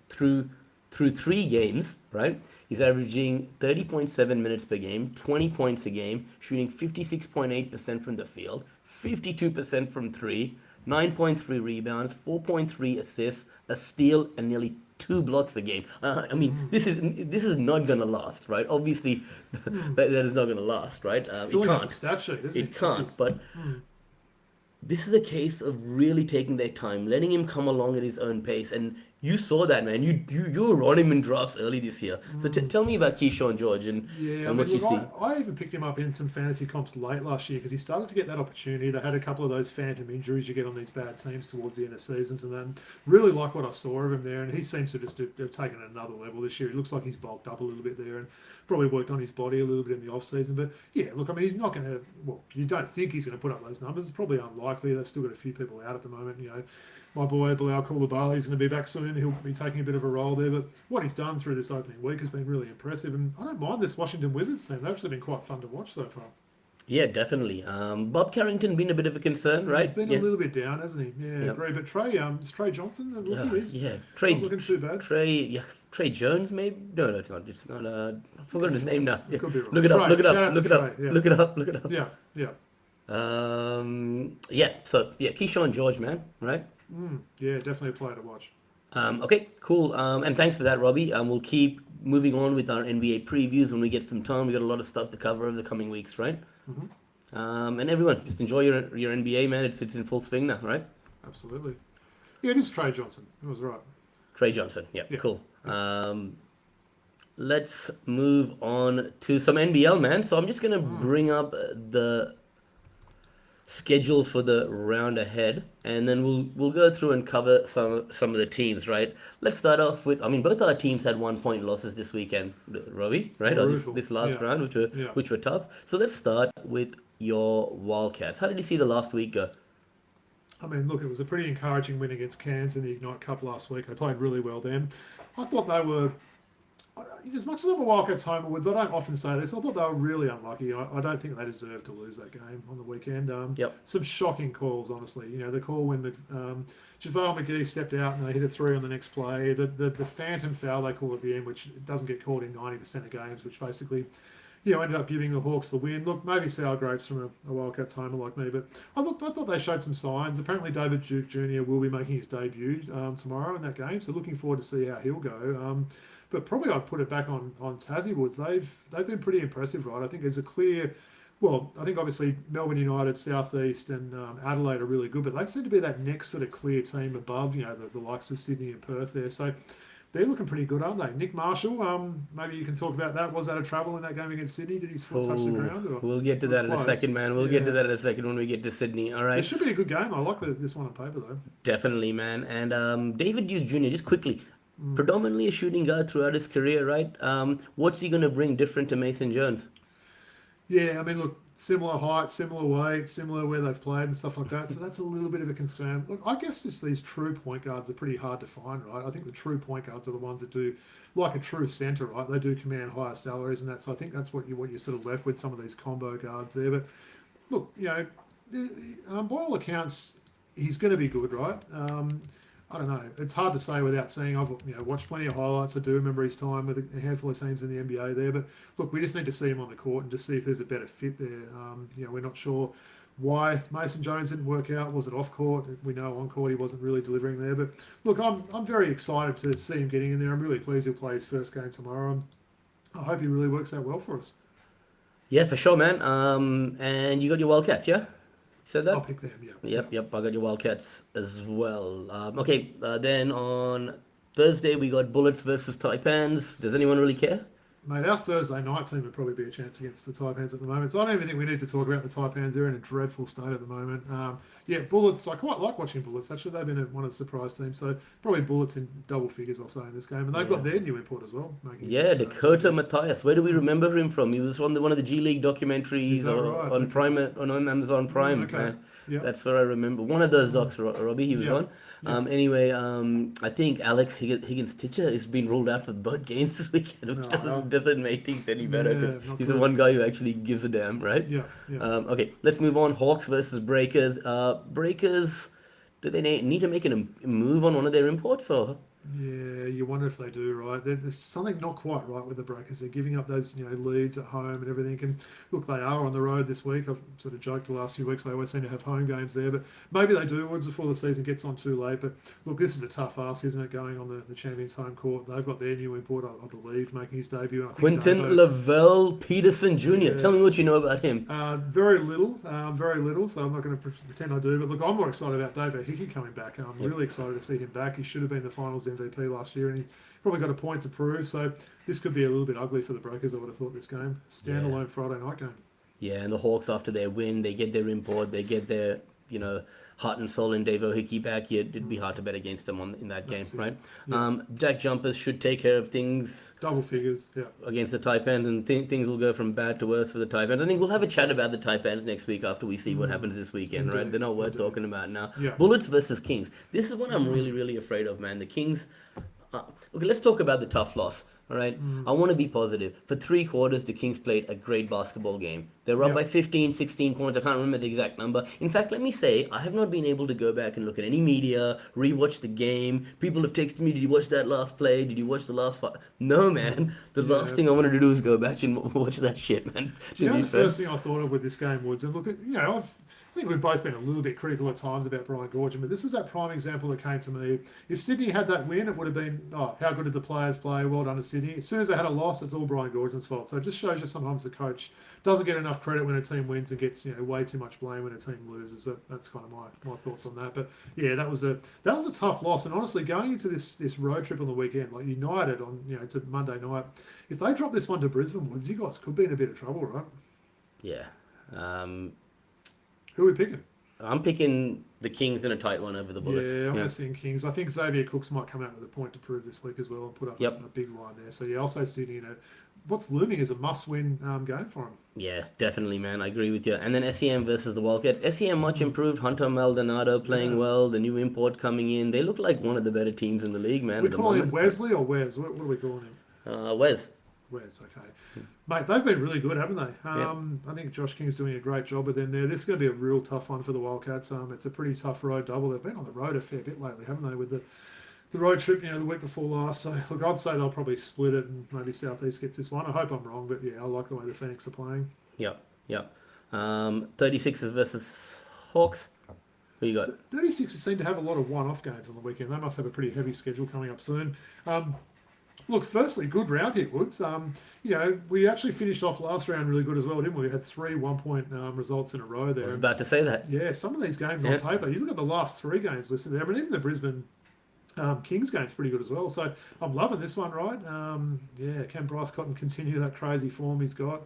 through 3 games, right? He's averaging 30.7 minutes per game, 20 points a game, shooting 56.8% from the field, 52% from three, 9.3 rebounds, 4.3 assists, a steal, and nearly 2 blocks a game. This is not gonna last, right? Obviously, that is not gonna last, right? It Filling up the can't. stat sheet, isn't It it? can't. Jeez. But this is a case of really taking their time, letting him come along at his own pace. And you saw that, man. You were on him in drafts early this year. So tell me about Keyshawn George Yeah, and what you see. I even picked him up in some fantasy comps late last year because he started to get that opportunity. They had a couple of those phantom injuries you get on these bad teams towards the end of seasons, and then really like what I saw of him there. And he seems to just have taken another level this year. It looks like he's bulked up a little bit there and probably worked on his body a little bit in the off season. But yeah, look, he's not going to. Well, you don't think he's going to put up those numbers. It's probably unlikely. They've still got a few people out at the moment. My boy Bilal Coulibaly is going to be back soon. He'll be taking a bit of a role there. But what he's done through this opening week has been really impressive. And I don't mind this Washington Wizards team. They've actually been quite fun to watch so far. Yeah, definitely. Bob Carrington been a bit of a concern, right? He's been a little bit down, hasn't he? Yeah, Yep. agree. But it's Trey Johnson, the rookie. He's Yeah, not looking too bad. Trey Jones, maybe? No, it's not. It's not. I forgot his name now. It could be wrong. Look it up. Trey. Look it Shout up. out Look to it up. Trey, yeah. Look it up. Look it up. Yeah. So Keyshawn George, man, right? Yeah, definitely a player to watch. Okay, cool. And thanks for that, Robbie. We'll keep moving on with our NBA previews when we get some time. We got a lot of stuff to cover over the coming weeks, right? And everyone, just enjoy your NBA, man. It's in full swing now, right? Absolutely. Yeah, it is Trey Johnson. It was right. Trey Johnson. Yeah, Yeah. cool. Let's move on to some NBL, man. So I'm just gonna bring up the schedule for the round ahead, and then we'll go through and cover some of the teams, right? Let's start off with, both our teams had 1 point losses this weekend, Robbie, right? Or this last Yeah. round, which were tough. So let's start with your Wildcats. How did you see the last week go? Look, it was a pretty encouraging win against Cairns in the Ignite Cup last week. They played really well then. I thought they were, as much as I'm a Wildcats homerwards, I don't often say this. I thought they were really unlucky. I don't think they deserved to lose that game on the weekend. Yep. Some shocking calls, honestly. The call when JaVale McGee stepped out and they hit a three on the next play. The phantom foul they call at the end, which doesn't get called in 90% of games, which basically ended up giving the Hawks the win. Look, maybe sour grapes from a Wildcats homer like me, but I thought they showed some signs. Apparently, David Duke Jr. will be making his debut tomorrow in that game, so looking forward to see how he'll go. But probably I'd put it back on Tassie Woods. They've been pretty impressive, right? I think there's a clear. Well, I think obviously Melbourne United, Southeast, and Adelaide are really good, but they seem to be that next sort of clear team above, the likes of Sydney and Perth there. So they're looking pretty good, aren't they? Nick Marshall, maybe you can talk about that. Was that a trouble in that game against Sydney? Did his foot touch the ground? We'll get to that in a second, man. We'll get to that in a second when we get to Sydney. All right. It should be a good game. I like this one on paper, though. Definitely, man. And David Duke Jr., just quickly, predominantly a shooting guard throughout his career, right? What's he going to bring different to Mason Jones? Yeah, I mean, look, similar height, similar weight, similar where they've played and stuff like that. So that's a little bit of a concern. Look, I guess just these true point guards are pretty hard to find, right? I think the true point guards are the ones that do, like a true centre, right? They do command higher salaries and that. So I think that's what you're sort of left with, some of these combo guards there. But look, by all accounts, he's going to be good, right? I don't know. It's hard to say without seeing. I've watched plenty of highlights. I do remember his time with a handful of teams in the NBA there. But look, we just need to see him on the court and just see if there's a better fit there. We're not sure why Mason Jones didn't work out. Was it off court? We know on court he wasn't really delivering there. But look, I'm very excited to see him getting in there. I'm really pleased he'll play his first game tomorrow. I hope he really works out well for us. Yeah, for sure, man. And you got your Wildcats, yeah? Said that? I'll pick them, yeah. Yep. I got your Wildcats as well. Then on Thursday we got Bullets versus Taipans. Does anyone really care? Mate, our Thursday night team would probably be a chance against the Taipans at the moment. So I don't even think we need to talk about the Taipans. They're in a dreadful state at the moment. Bullets, I quite like watching Bullets. Actually, they've been one of the surprise teams. So probably Bullets in double figures, I'll say, in this game. And they've got their new import as well. Dakota Matthias. Where do we remember him from? He was on one of the G League documentaries on Prime, on Amazon Prime. Okay. Man. Yep. That's what I remember. One of those docs, Robbie, he was on. I think Alex Higgins-Titcher has been ruled out for both games this weekend, which doesn't make things any better because he's the one guy who actually gives a damn, right? Yeah. Okay, let's move on. Hawks versus Breakers. Breakers, do they need to make a move on one of their imports or? Yeah, you wonder if they do, right? There's something not quite right with the Breakers. They're giving up those, leads at home and everything. And look, they are on the road this week. I've sort of joked the last few weeks they always seem to have home games there, but maybe they do Woods before the season gets on too late. But look, this is a tough ask, isn't it? Going on the Champions home court, they've got their new import, I believe, making his debut. And I think Quinton Lavelle Peterson Jr. Yeah. Tell me what you know about him. Very little. So I'm not going to pretend I do. But look, I'm more excited about David Hickey coming back. I'm really excited to see him back. He should have been the Finals MVP last year, and he probably got a point to prove. So this could be a little bit ugly for the Breakers, I would have thought, this game. Standalone Friday night game. Yeah, and the Hawks, after their win, they get their import, they get their, heart and soul in Davo Hickey back. It'd be hard to bet against them in that game, right? Yeah. Jack Jumpers should take care of things. Double figures, against the Taipans, and things will go from bad to worse for the Taipans. I think we'll have a chat about the Taipans next week after we see what happens this weekend, right? They're not worth talking about now. Yeah. Bullets versus Kings. This is what I'm really, really afraid of, man. The Kings. Okay, let's talk about the tough loss. All right, I want to be positive. For 3 quarters, the Kings played a great basketball game. They were up by 15, 16 points. I can't remember the exact number. In fact, let me say, I have not been able to go back and look at any media, rewatch the game. People have texted me, did you watch that last play? Did you watch the last fight? No, man. The last thing I wanted to do is go back and watch that shit, man. The first thing I thought of with this game, Woods, and look, I think we've both been a little bit critical at times about Brian Goorjian, but this is that prime example that came to me. If Sydney had that win, it would have been, how good did the players play? Well done to Sydney. As soon as they had a loss, it's all Brian Goorjian's fault. So it just shows you sometimes the coach doesn't get enough credit when a team wins and gets way too much blame when a team loses. But that's kind of my thoughts on that. But yeah, that was a tough loss. And honestly, going into this road trip on the weekend, like United on to Monday night, if they drop this one to Brisbane, Woods, you guys could be in a bit of trouble, right? Yeah. Who are we picking? I'm picking the Kings in a tight one over the Bullets. Yeah, I'm going to see Kings. I think Xavier Cooks might come out with a point to prove this week as well and put up a big line there. So, I'll say Sydney, what's looming is a must-win game for him. Yeah, definitely, man. I agree with you. And then SEM versus the Wildcats. SEM much improved. Hunter Maldonado playing well. The new import coming in. They look like one of the better teams in the league, man. We call him Wesley or Wes? What are we calling him? Wes. Where's okay, mate? They've been really good, haven't they? Yeah. I think Josh King's doing a great job with them there. This is going to be a real tough one for the Wildcats. It's a pretty tough road double. They've been on the road a fair bit lately, haven't they? With the road trip, the week before last. So look, I'd say they'll probably split it, and maybe Southeast gets this one. I hope I'm wrong, but yeah, I like the way the Phoenix are playing. Yep. Yep. 36ers versus Hawks. Who you got? 36ers seem to have a lot of one-off games on the weekend. They must have a pretty heavy schedule coming up soon. Look, firstly, good round here, Woods. We actually finished off last round really good as well, didn't we? We had 3 1-point results in a row there. I was about to say that. Yeah, some of these games on paper, you look at the last 3 games listed there, but even the Brisbane Kings game's pretty good as well. So I'm loving this one, right? Can Bryce Cotton continue that crazy form he's got?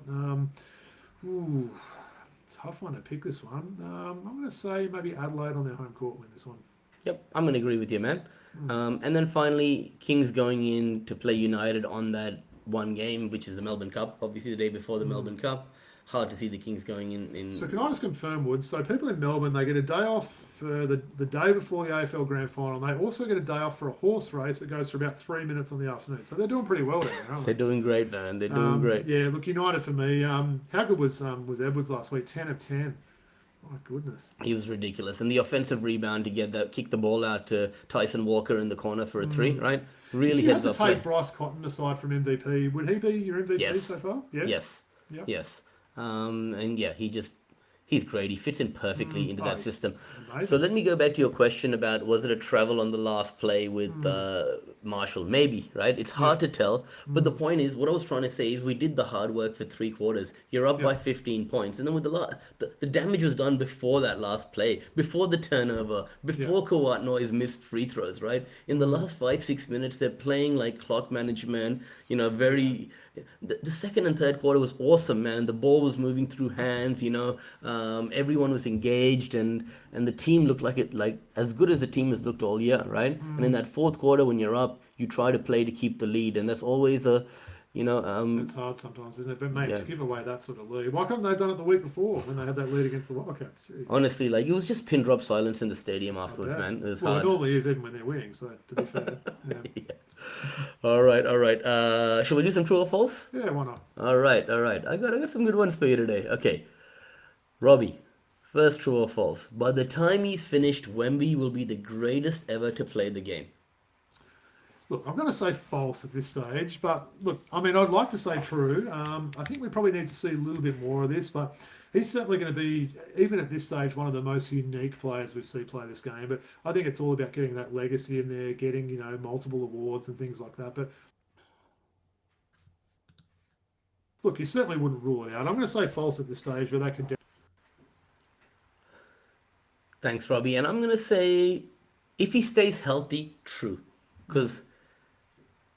Tough one to pick this one. I'm going to say maybe Adelaide on their home court win this one. Yep, I'm going to agree with you, man. And then finally, Kings going in to play United on that one game, which is the Melbourne Cup. Obviously, the day before the Melbourne Cup. Hard to see the Kings going in. So can I just confirm, Woods? So people in Melbourne, they get a day off for the day before the AFL Grand Final. They also get a day off for a horse race that goes for about 3 minutes on the afternoon. So they're doing pretty well there, aren't they? They're doing great, man. They're doing great. Yeah, look, United for me. How good was Edwards last week? 10 of 10. My goodness. He was ridiculous. And the offensive rebound to kick the ball out to Tyson Walker in the corner for a 3, right? Really if you heads had up to take play. Bryce Cotton aside from MVP, would he be your MVP Yes. so far? Yeah. Yes. Yep. Yes. And yeah, he's great. He fits in perfectly into that he's system. amazing. So let me go back to your question about was it a travel on the last play with Marshall? Maybe, right? It's hard to tell. But the point is, what I was trying to say is we did the hard work for 3 quarters. You're up by 15 points. And then with the damage was done before that last play, before the turnover, before Kawhi Noyes missed free throws, right? In the last 5-6 minutes, they're playing like clock management, very... The second and third quarter was awesome, man. The ball was moving through hands, everyone was engaged, and the team looked like as good as the team has looked all year, right? And in that fourth quarter, when you're up, you try to play to keep the lead, and that's always It's hard sometimes, isn't it? But mate, to give away that sort of lead, why couldn't they have done it the week before when they had that lead against the Wildcats? Jeez. Honestly, it was just pin drop silence in the stadium afterwards, man. It was hard. It normally is even when they're winning. So to be fair, Yeah. All right. Shall we do some true or false? yeah, why not? All right. I got some good ones for you today. Okay, Robbie, first true or false? By the time he's finished, Wemby will be the greatest ever to play the game. Look, I'm going to say false at this stage, but look, I mean, I'd like to say true. I think we probably need to see a little bit more of this, but he's certainly going to be, even at this stage, one of the most unique players we've seen play this game. But I think it's all about getting that legacy in there, getting, multiple awards and things like that. But look, you certainly wouldn't rule it out. I'm going to say false at this stage, but that could... Thanks, Robbie. And I'm going to say, if he stays healthy, true. Because,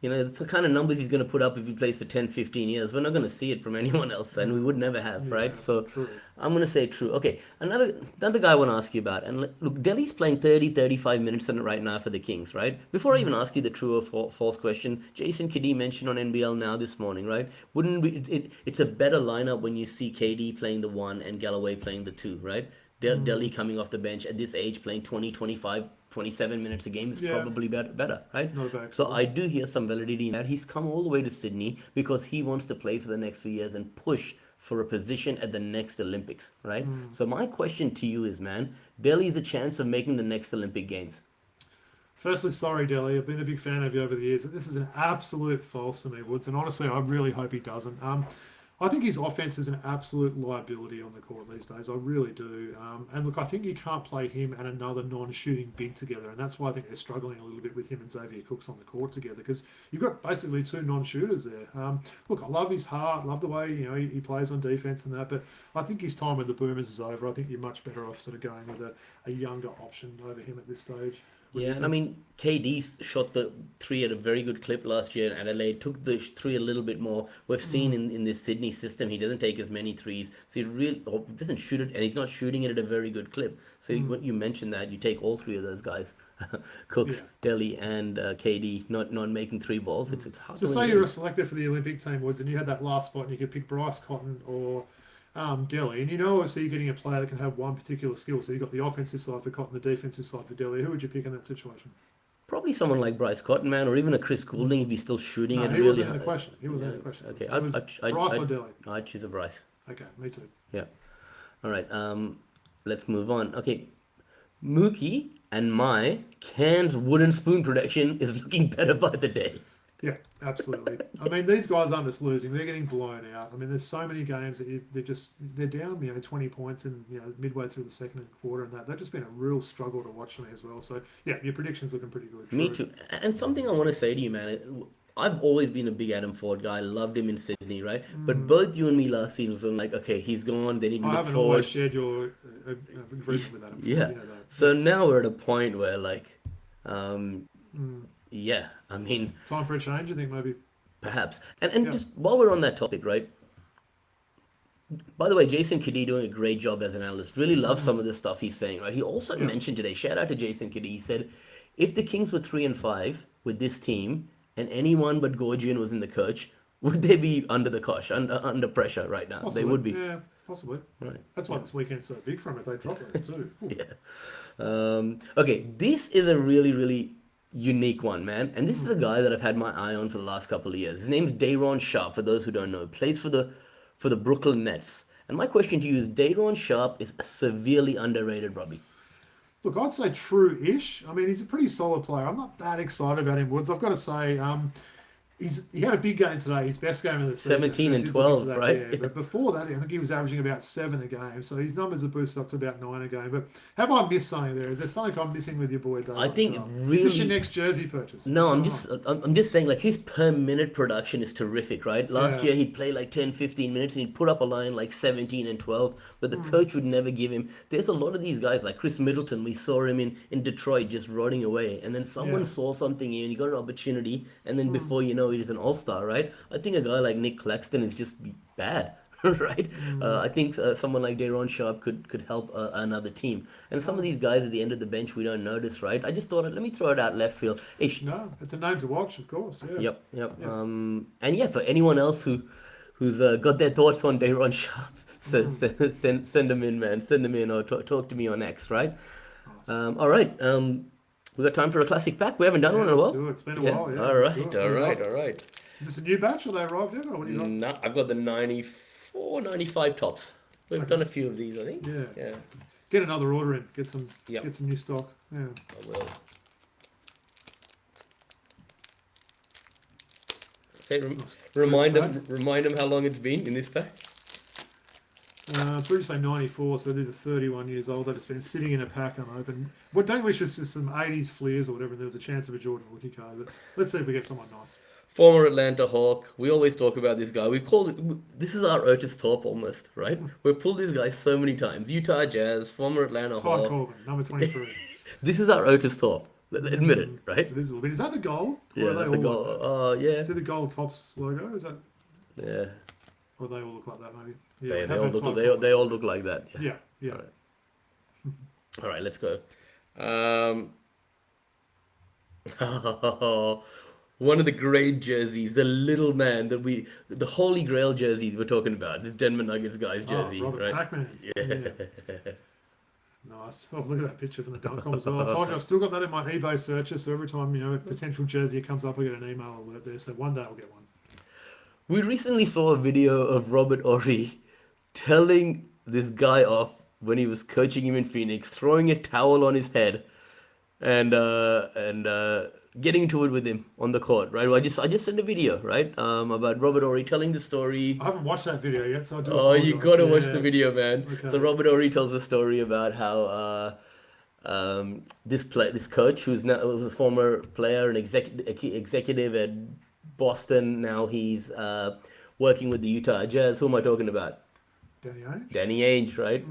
it's the kind of numbers he's going to put up if he plays for 10, 15 years. We're not going to see it from anyone else, and we would never have, right? So true. I'm going to say true. Okay, another guy I want to ask you about. And look, Delhi's playing 30, 35 minutes in it right now for the Kings, right? Before I even ask you the true or false question, Jason Kidd mentioned on NBL Now this morning, right? It's a better lineup when you see KD playing the 1 and Galloway playing the 2, right? Delhi coming off the bench at this age playing 20, 25, 27 minutes a game is probably better, right? So I do hear some validity in that. He's come all the way to Sydney because he wants to play for the next few years and push for a position at the next Olympics, right? So my question to you is, man, Delhi's a chance of making the next Olympic Games. Firstly, sorry, Delhi. I've been a big fan of you over the years, but this is an absolute false to me, Woods. And honestly, I really hope he doesn't. I think his offense is an absolute liability on the court these days. I really do. And look, I think you can't play him and another non-shooting big together. And that's why I think they're struggling a little bit with him and Xavier Cooks on the court together, because you've got basically 2 non-shooters there. Look, I love his heart, love the way he plays on defense and that, but I think his time with the Boomers is over. I think you're much better off sort of going with a younger option over him at this stage. Yeah, and I mean, KD shot the 3 at a very good clip last year in Adelaide, took the 3 a little bit more. We've seen in this Sydney system, he doesn't take as many threes, so he doesn't shoot it, and he's not shooting it at a very good clip. So when you mentioned that, you take all 3 of those guys, Cooks, Delhi, and KD, not making 3 balls. It's hard so to say win you're a games. selector for the Olympic team, Woods, and you had that last spot, and you could pick Bryce Cotton or Delhi, and obviously you're getting a player that can have one particular skill. So you've got the offensive side for Cotton, the defensive side for Delhi. Who would you pick in that situation? Probably someone like Bryce Cotton, man, or even a Chris Goulding if he's still shooting No, it he really wasn't in hard. the question. He wasn't in the question. Okay, It was Bryce or Dilly. I'd choose a Bryce. Okay, me too. Yeah. All right. Let's move on. Okay, Mookie and my Cairns wooden spoon production is looking better by the day. Yeah, absolutely. I mean, these guys aren't just losing; they're getting blown out. I mean, there's so many games that they're down, 20 points, and midway through the second quarter, and they've just been a real struggle to watch for me as well. So yeah, your prediction's looking pretty good. Me too. And something I want to say to you, man. I've always been a big Adam Ford guy. I loved him in Sydney, right? But both you and me last season were like, okay, he's gone. They need to I look haven't forward. always shared your agreement with Adam. Yeah. You know that. So now we're at a point where, like, yeah, I mean, Time for a change, I think maybe. perhaps. And Yeah. just while we're on that topic, right? By the way, Jason Kiddee doing a great job as an analyst. Really love some of the stuff he's saying, right? He also mentioned today, shout out to Jason Kiddee. He said, if the Kings were 3-5 with this team and anyone but Gorgian was in the coach, would they be under the cosh, under pressure right now? Possibly. They would be. Yeah, possibly. Right. That's why this weekend's so big for them if they drop it too. Ooh. Yeah. Okay, this is a really, really unique one, man. And this is a guy that I've had my eye on for the last couple of years. His name's Dayron Sharpe, for those who don't know. Plays for the Brooklyn Nets. And my question to you is, Dayron Sharpe is severely underrated, Robbie. Look, I'd say true-ish. I mean, he's a pretty solid player. I'm not that excited about him, Woods. I've got to say, he had a big game today, his best game of the season. 17 and Did look 12, into that, right? Yeah. But before that, I think he was averaging about 7 a game. So his numbers are boosted up to about 9 a game. But have I missed something there? Is there something I'm missing with your boy, Dave? I think Is this your really. next jersey purchase? No, I'm Oh. just saying, like, his per minute production is terrific, right? Last Yeah. year he'd play like 10, 15 minutes and he'd put up a line like 17 and 12, but the coach would never give him. There's a lot of these guys like Chris Middleton. We saw him in Detroit just rotting away, and then someone Yeah. saw something in, he got an opportunity, and then before you know it, he's an all-star, right? I think a guy like Nick Claxton is just bad. Right, I think someone like Dayron Sharpe could help another team, and some of these guys at the end of the bench we don't notice, right? I just thought, let me throw it out left field. Ish. No, it's a name to watch, of course. Yeah. Yep. And yeah, for anyone else who's got their thoughts on Dayron Sharpe, send them in, man. Send them in, or talk to me on X, right? All right. We got time for a classic pack. We haven't done one in a Let's while. do it. It's been a Yeah. while. Yeah. All Let's do right. it. All What do you right. got? All right. Is this a new batch or they arrived yet? Or what do you got? No, I've got the 94, 95 tops. We've done a few of these, I think. Yeah. Yeah. Get another order in. Get some. Yep. Get some new stock. Yeah. I will. Okay, remind them how long it's been in this pack. So you say 94, so these are 31 years old. That it's been sitting in a pack unopened. What don't wish us is some 80s flares or whatever. And there was a chance of a Jordan rookie card, but let's see if we get someone nice. Former Atlanta Hawk. We always talk about this guy. We call it. This is our Otis Top almost, right? We've pulled this guy so many times. Utah Jazz, former Atlanta Ty Hawk. Corbin, number 23. This is our Otis Top. Admit it, right? It is a little bit. Is that the goal? Or Yeah, are they that's the all goal. like that? Oh, yeah. Is it the gold tops logo? Is that? Yeah. Or they all look like that, maybe. Yeah, They have all had look. Ty They Corbin. all look like that. Yeah, yeah. All right. All right, let's go. One of the great jerseys, the little man the Holy Grail jersey we're talking about. This Denver Nuggets guy's jersey, Robert right? Pac-Man. Yeah. Nice. Oh, look at that picture from the dunk as well. I told you I've still got that in my eBay searcher, so every time a potential jersey comes up, I get an email alert there. So one day I'll get one. We recently saw a video of Robert Ory telling this guy off when he was coaching him in Phoenix, throwing a towel on his head, and getting into it with him on the court, right? Well, I just sent a video, right, about Robert Ory telling the story. I haven't watched that video yet, so I do. Oh, you apologise. gotta watch Yeah. the video, man. Okay. So Robert Ory tells a story about how this coach, who was a former player and executive at Boston, now he's working with the Utah Jazz. Who am I talking about? Danny Ainge? Danny Ainge, right?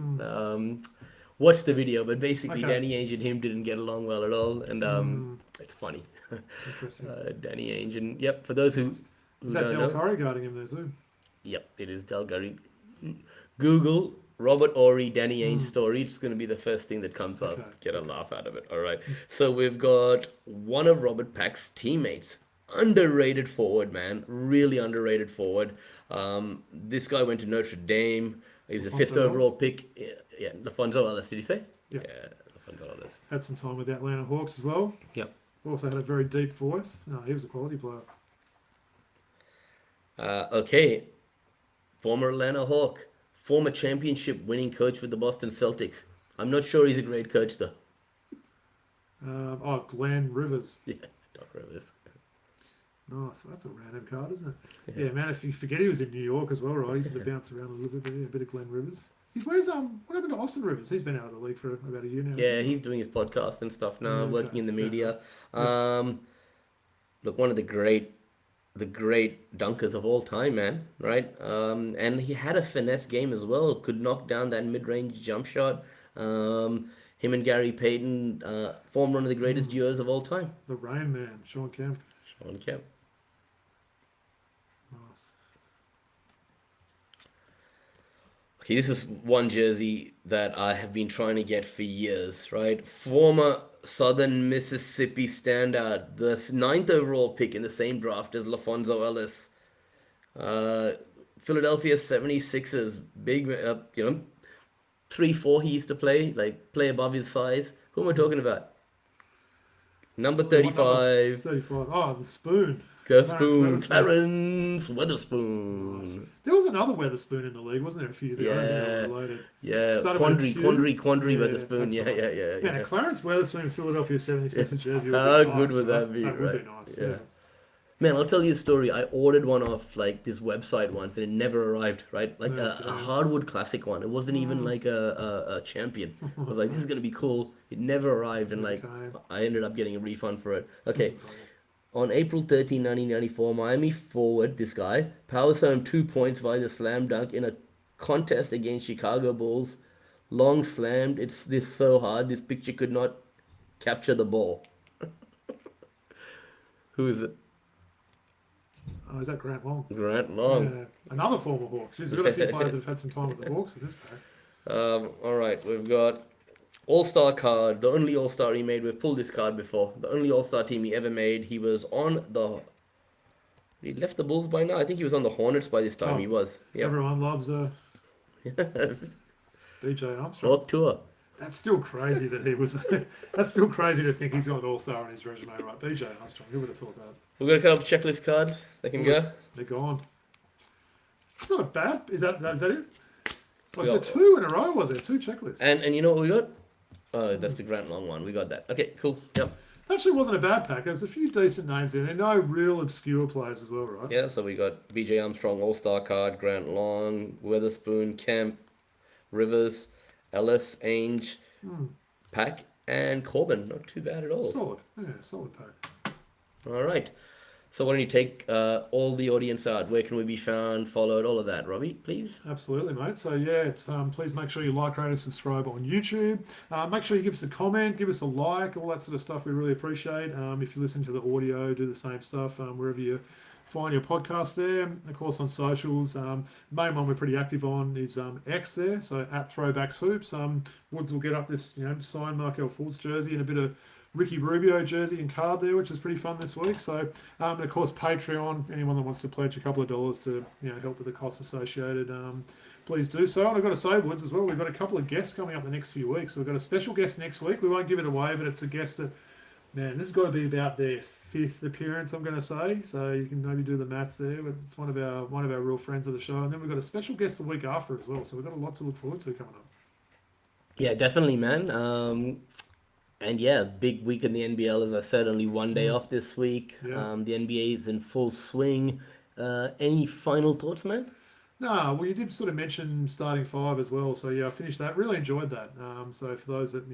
Watch the video, but basically Okay. Danny Ainge and him didn't get along well at all, and it's funny. Interesting. Danny Ainge, and yep, for those who Is that don't Del know, Curry guarding him there too? yep, it is Del Curry. Google Robert Ory, Danny Ainge story. It's going to be the first thing that comes up. Okay. Get a laugh out of it. All right. So we've got one of Robert Pack's teammates. Underrated forward, man. Really underrated forward. This guy went to Notre Dame. He was a fifth Alphonso overall Ellis? pick. Yeah, Alfonso Ellis. Did you say? Yeah. Alfonso Ellis. Had some time with the Atlanta Hawks as well. Yep. Also had a very deep voice. No, he was a quality player. Okay. Former Atlanta Hawk. Former championship winning coach with the Boston Celtics. I'm not sure he's a great coach, though. Glenn Rivers. Yeah, Doc Rivers. Nice. Well, that's a random card, isn't it? Yeah, man. If you forget he was in New York as well, right? He sort of bounced around a little bit. But yeah, a bit of Glenn Rivers. Where's what happened to Austin Rivers? He's been out of the league for about a year now. Yeah, he's doing his podcast and stuff now, Okay. working in the media. Look, one of the great dunkers of all time, man. Right? And he had a finesse game as well. Could knock down that mid-range jump shot. Him and Gary Payton formed one of the greatest duos of all time. The Rain Man, Sean Kemp. Sean Kemp. Nice. Okay, this is one jersey that I have been trying to get for years, right? Former Southern Mississippi standout, the 9th overall pick in the same draft as LaFonso Ellis. Philadelphia 76ers, big, 3-4 he used to play above his size. Who am I talking about? Number 35. 35. Oh, the Spoon. Clarence Weatherspoon. Nice. There was another Weatherspoon in the league, wasn't there, a few years ago? I don't think they were related. Yeah, Started Quandary with Weatherspoon. right. Man, a Clarence Weatherspoon Philadelphia 76ers jersey. How good would that be, That right? would be nice, yeah. Man, I'll tell you a story. I ordered one off this website once, and it never arrived. Right, a hardwood classic one. It wasn't even like a champion. I was like, this is gonna be cool. It never arrived, and I ended up getting a refund for it. Okay. On April 13, 1994, Miami forward, this guy, powers home 2 points via the slam dunk in a contest against Chicago Bulls. Long slammed. It's this so hard, this picture could not capture the ball. Who is it? Oh, is that Grant Long? Grant Long. Yeah. Another former Hawk. Jeez, we've got a few players that have had some time with the Hawks at this point. All right, we've got All-Star card, the only All-Star he made. We've pulled this card before. The only All-Star team he ever made. He was on the... He left the Bulls by now. I think he was on the Hornets by this time. He was. Yep. Everyone loves BJ Armstrong. Rock tour. That's still crazy that he was... That's still crazy to think he's got an All-Star on his resume, right? BJ Armstrong, who would have thought that? We've got a couple of checklist cards. They can go. They're gone. It's not bad. Is that it? Like the 2 in a row, was there? 2 checklists. And you know what we got? Oh, that's the Grant Long one. We got that. Okay, cool. Yep. Actually, wasn't a bad pack. There's a few decent names in there. No real obscure players as well, right? Yeah, so we got BJ Armstrong, All-Star card, Grant Long, Weatherspoon, Kemp, Rivers, Ellis, Ainge, Pack, and Corbin. Not too bad at all. Solid. Yeah, solid pack. All right. So why don't you take all the audience out? Where can we be found, followed, all of that, Robbie, please? Absolutely, mate. So yeah, please make sure you like, rate, and subscribe on YouTube. Make sure you give us a comment, give us a like, all that sort of stuff. We really appreciate. If you listen to the audio, do the same stuff wherever you find your podcast there. Of course, on socials, main one we're pretty active on is X there. So at Throwback Hoops, Woods will get up this signed Markelle Fultz jersey and a bit of Ricky Rubio jersey and card there, which is pretty fun this week. So, of course, Patreon, anyone that wants to pledge a couple of dollars to help with the costs associated, please do so. And I've got to say, Woods, as well, we've got a couple of guests coming up the next few weeks. So we've got a special guest next week. We won't give it away, but it's a guest that, man, this has got to be about their 5th appearance, I'm going to say. So you can maybe do the maths there. But it's one of our real friends of the show. And then we've got a special guest the week after as well. So we've got a lot to look forward to coming up. Yeah, definitely, man. And yeah, big week in the NBL, as I said, only one day off this week. Yeah. The NBA is in full swing. Any final thoughts, man? No, well, you did sort of mention starting 5 as well. So yeah, I finished that. Really enjoyed that. So for those that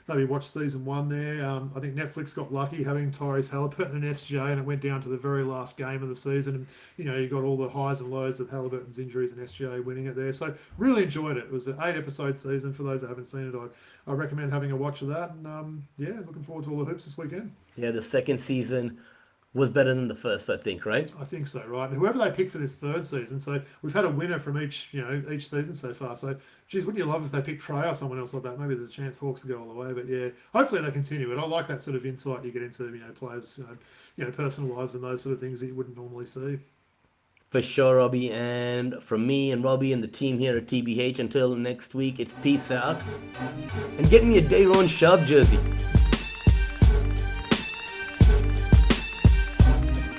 maybe watched season 1 there, I think Netflix got lucky having Tyrese Halliburton and SGA, and it went down to the very last game of the season. And you got all the highs and lows of Halliburton's injuries and SGA winning it there. So really enjoyed it. It was an 8-episode season. For those that haven't seen it, I recommend having a watch of that. And yeah, looking forward to all the hoops this weekend. Yeah, the second season was better than the first, I think, right? I think so, right? And whoever they pick for this 3rd season, so we've had a winner from each season so far. So, geez, wouldn't you love if they pick Trey or someone else like that? Maybe there's a chance Hawks will go all the way. But yeah, hopefully they continue it. I like that sort of insight you get into players, personal lives and those sort of things that you wouldn't normally see. For sure, Robbie. And from me and Robbie and the team here at TBH, until next week, it's peace out. And get me a Dayron Sharpe jersey.